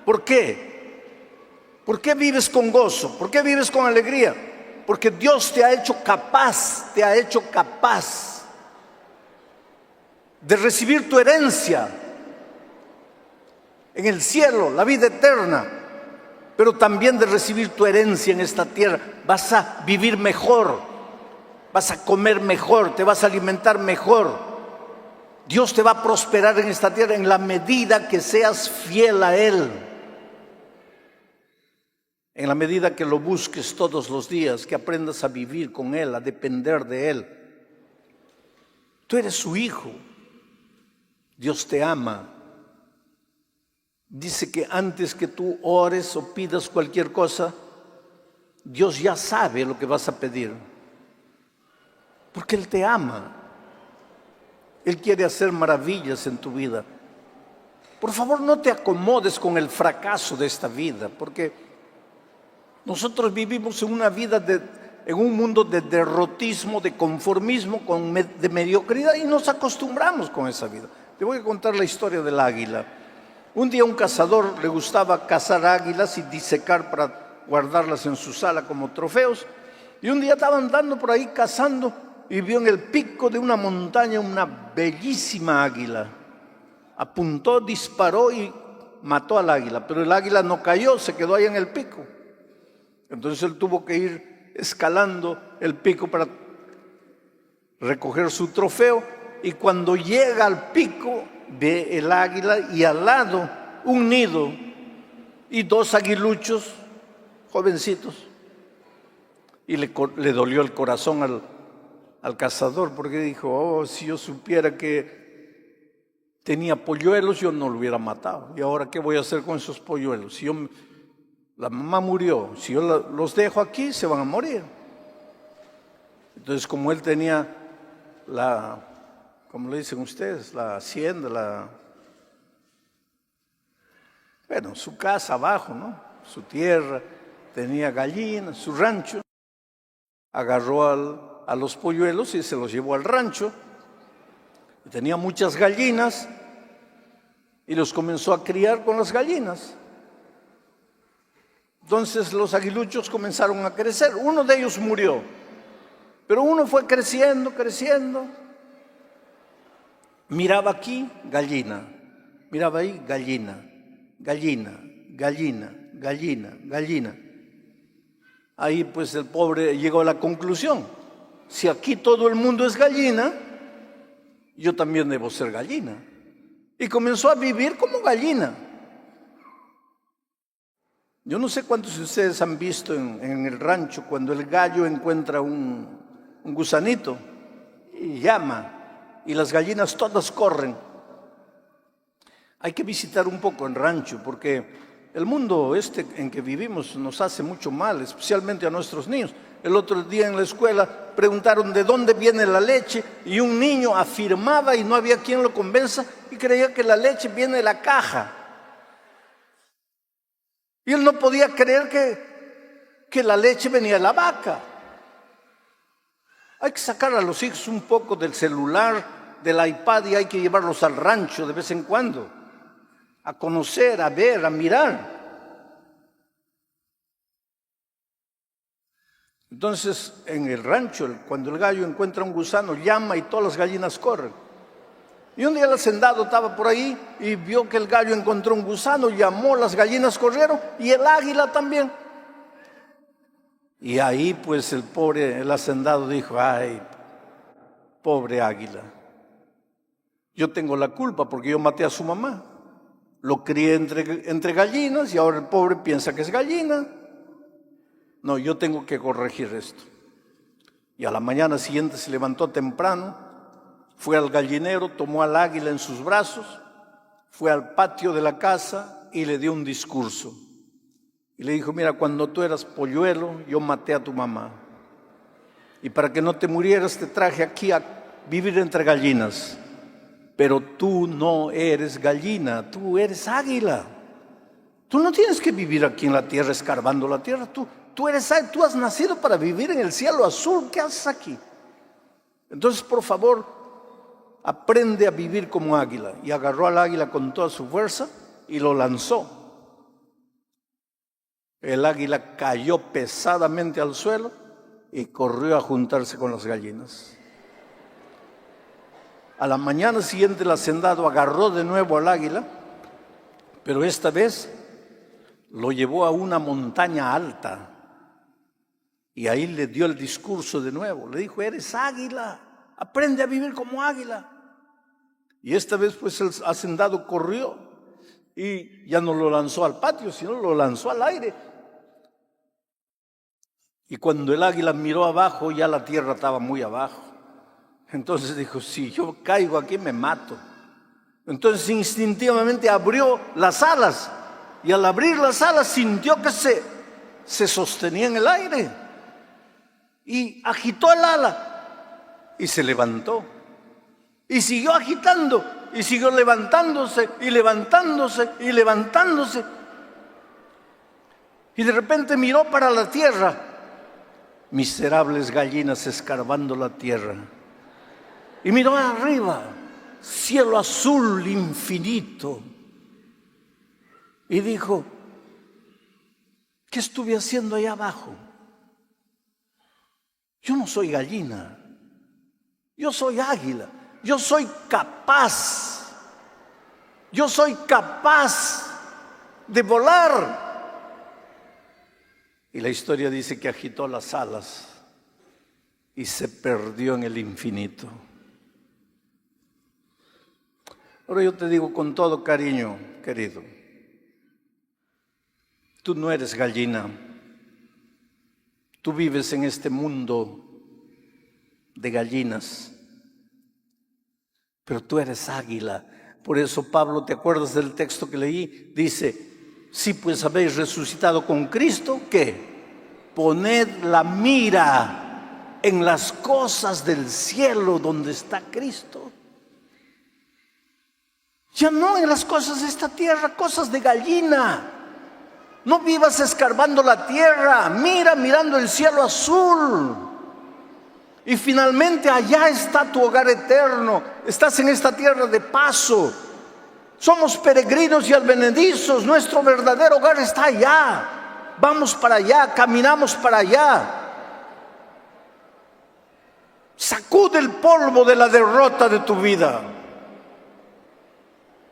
¿Por qué? ¿Por qué vives con gozo? ¿Por qué vives con alegría? Porque Dios te ha hecho capaz de recibir tu herencia en el cielo, la vida eterna, pero también de recibir tu herencia en esta tierra. Vas a vivir mejor, vas a comer mejor, te vas a alimentar mejor. Dios te va a prosperar en esta tierra en la medida que seas fiel a Él. En la medida que lo busques todos los días, que aprendas a vivir con Él, a depender de Él. Tú eres su hijo. Dios te ama. dice que antes que tú ores o pidas cualquier cosa, Dios ya sabe lo que vas a pedir, porque Él te ama. Él quiere hacer maravillas en tu vida. Por favor, no te acomodes con el fracaso de esta vida, porque nosotros vivimos en una vida en un mundo de derrotismo, de conformismo, de mediocridad, y nos acostumbramos con esa vida. Te voy a contar la historia del águila. Un día a un cazador le gustaba cazar águilas y disecar para guardarlas en su sala como trofeos. Y un día estaba andando por ahí cazando y vio en el pico de una montaña una bellísima águila. Apuntó, disparó y mató al águila, pero el águila no cayó, se quedó ahí en el pico. Entonces él tuvo que ir escalando el pico para recoger su trofeo, y cuando llega al pico ve el águila y al lado un nido y dos aguiluchos jovencitos. Y le dolió el corazón al cazador, porque dijo: oh, si yo supiera que tenía polluelos, yo no lo hubiera matado. ¿Y ahora qué voy a hacer con esos polluelos? Si la mamá murió, si yo los dejo aquí, se van a morir. Entonces, como él tenía como le dicen ustedes, la hacienda, su casa abajo, ¿no? Su tierra, tenía gallinas, su rancho, agarró a los polluelos y se los llevó al rancho. Tenía muchas gallinas y los comenzó a criar con las gallinas. Entonces los aguiluchos comenzaron a crecer. Uno de ellos murió, pero uno fue creciendo. Miraba aquí, gallina. Miraba ahí, gallina. Ahí pues el pobre llegó a la conclusión: si aquí todo el mundo es gallina, yo también debo ser gallina. Y comenzó a vivir como gallina. Yo no sé cuántos de ustedes han visto en el rancho cuando el gallo encuentra un gusanito y llama, y las gallinas todas corren. Hay que visitar un poco el rancho, porque el mundo en que vivimos nos hace mucho mal, especialmente a nuestros niños. El otro día en la escuela preguntaron de dónde viene la leche, y un niño afirmaba, y no había quien lo convenza, y creía que la leche viene de la caja. Y él no podía creer que la leche venía de la vaca. Hay que sacar a los hijos un poco del celular, del iPad, y hay que llevarlos al rancho de vez en cuando, a conocer, a ver, a mirar. Entonces, en el rancho, cuando el gallo encuentra un gusano, llama y todas las gallinas corren. Y un día el hacendado estaba por ahí y vio que el gallo encontró un gusano, llamó, las gallinas corrieron y el águila también. Y ahí pues el hacendado dijo: ay, pobre águila, yo tengo la culpa porque yo maté a su mamá. Lo crié entre gallinas y ahora el pobre piensa que es gallina. No, yo tengo que corregir esto. Y a la mañana siguiente se levantó temprano, fue al gallinero, tomó al águila en sus brazos, fue al patio de la casa y le dio un discurso. Y le dijo: mira, cuando tú eras polluelo, yo maté a tu mamá. Y para que no te murieras, te traje aquí a vivir entre gallinas. Pero tú no eres gallina, tú eres águila. Tú no tienes que vivir aquí en la tierra escarbando la tierra. Tú has nacido para vivir en el cielo azul. ¿Qué haces aquí? Entonces, por favor, aprende a vivir como águila. Y agarró al águila con toda su fuerza y lo lanzó. El águila cayó pesadamente al suelo y corrió a juntarse con las gallinas. A la mañana siguiente el hacendado agarró de nuevo al águila, pero esta vez lo llevó a una montaña alta y ahí le dio el discurso de nuevo. Le dijo: eres águila, aprende a vivir como águila. Y esta vez pues el hacendado corrió y ya no lo lanzó al patio, sino lo lanzó al aire. Y cuando el águila miró abajo, ya la tierra estaba muy abajo. Entonces dijo: si yo caigo aquí me mato. Entonces instintivamente abrió las alas y al abrir las alas sintió que se sostenía en el aire y agitó el ala y se levantó y siguió agitando y siguió levantándose y levantándose y levantándose y de repente miró para la tierra, miserables gallinas escarbando la tierra, y miró arriba, cielo azul infinito, y dijo: ¿qué estuve haciendo allá abajo? Yo no soy gallina, yo soy águila, yo soy capaz de volar. Y la historia dice que agitó las alas y se perdió en el infinito. Ahora yo te digo con todo cariño, querido, tú no eres gallina, tú vives en este mundo de gallinas, pero tú eres águila. Por eso Pablo, ¿te acuerdas del texto que leí? Dice: si pues habéis resucitado con Cristo, ¿qué? Poned la mira en las cosas del cielo donde está Cristo. Ya no en las cosas de esta tierra, cosas de gallina. No vivas escarbando la tierra, mira mirando el cielo azul. Y finalmente allá está tu hogar eterno. Estás en esta tierra de paso. Somos peregrinos y advenedizos, nuestro verdadero hogar está allá. Vamos para allá, caminamos para allá. Sacude el polvo de la derrota de tu vida.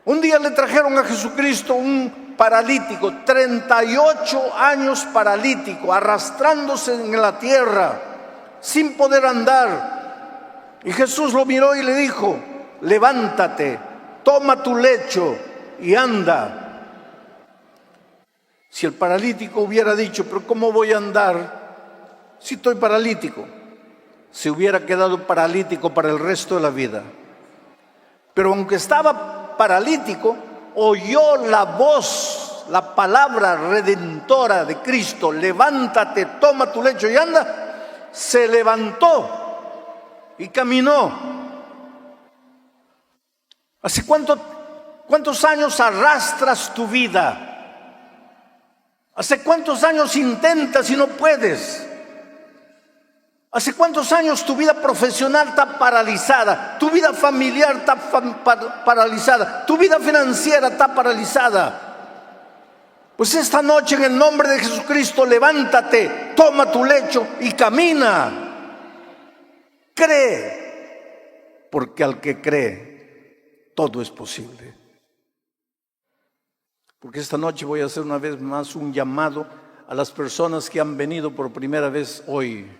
Un día le trajeron a Jesucristo un paralítico, 38 años paralítico, arrastrándose en la tierra, sin poder andar. Y Jesús lo miró y le dijo: levántate, toma tu lecho y anda. Si el paralítico hubiera dicho: pero ¿cómo voy a andar si estoy paralítico?, se hubiera quedado paralítico para el resto de la vida. Pero aunque estaba paralítico, oyó la voz, la palabra redentora de Cristo: levántate, toma tu lecho y anda. Se levantó y caminó. ¿Hace cuántos años arrastras tu vida? ¿Hace cuántos años intentas y no puedes? ¿Hace cuántos años tu vida profesional está paralizada? Tu vida familiar está paralizada. Tu vida financiera está paralizada. Pues esta noche, en el nombre de Jesucristo, levántate, toma tu lecho y camina. Cree, porque al que cree, todo es posible. Porque esta noche voy a hacer una vez más un llamado a las personas que han venido por primera vez hoy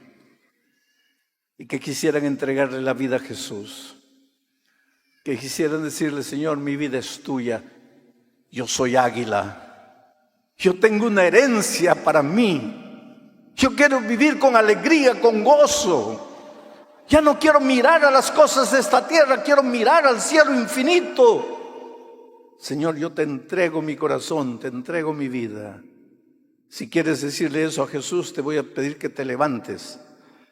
y que quisieran entregarle la vida a Jesús, que quisieran decirle: Señor, mi vida es tuya, yo soy águila, yo tengo una herencia para mí, yo quiero vivir con alegría, con gozo, ya no quiero mirar a las cosas de esta tierra, quiero mirar al cielo infinito. Señor, yo te entrego mi corazón, te entrego mi vida. Si quieres decirle eso a Jesús, te voy a pedir que te levantes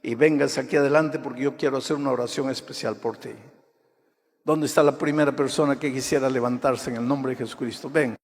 y vengas aquí adelante, porque yo quiero hacer una oración especial por ti. ¿Dónde está la primera persona que quisiera levantarse en el nombre de Jesucristo? Ven.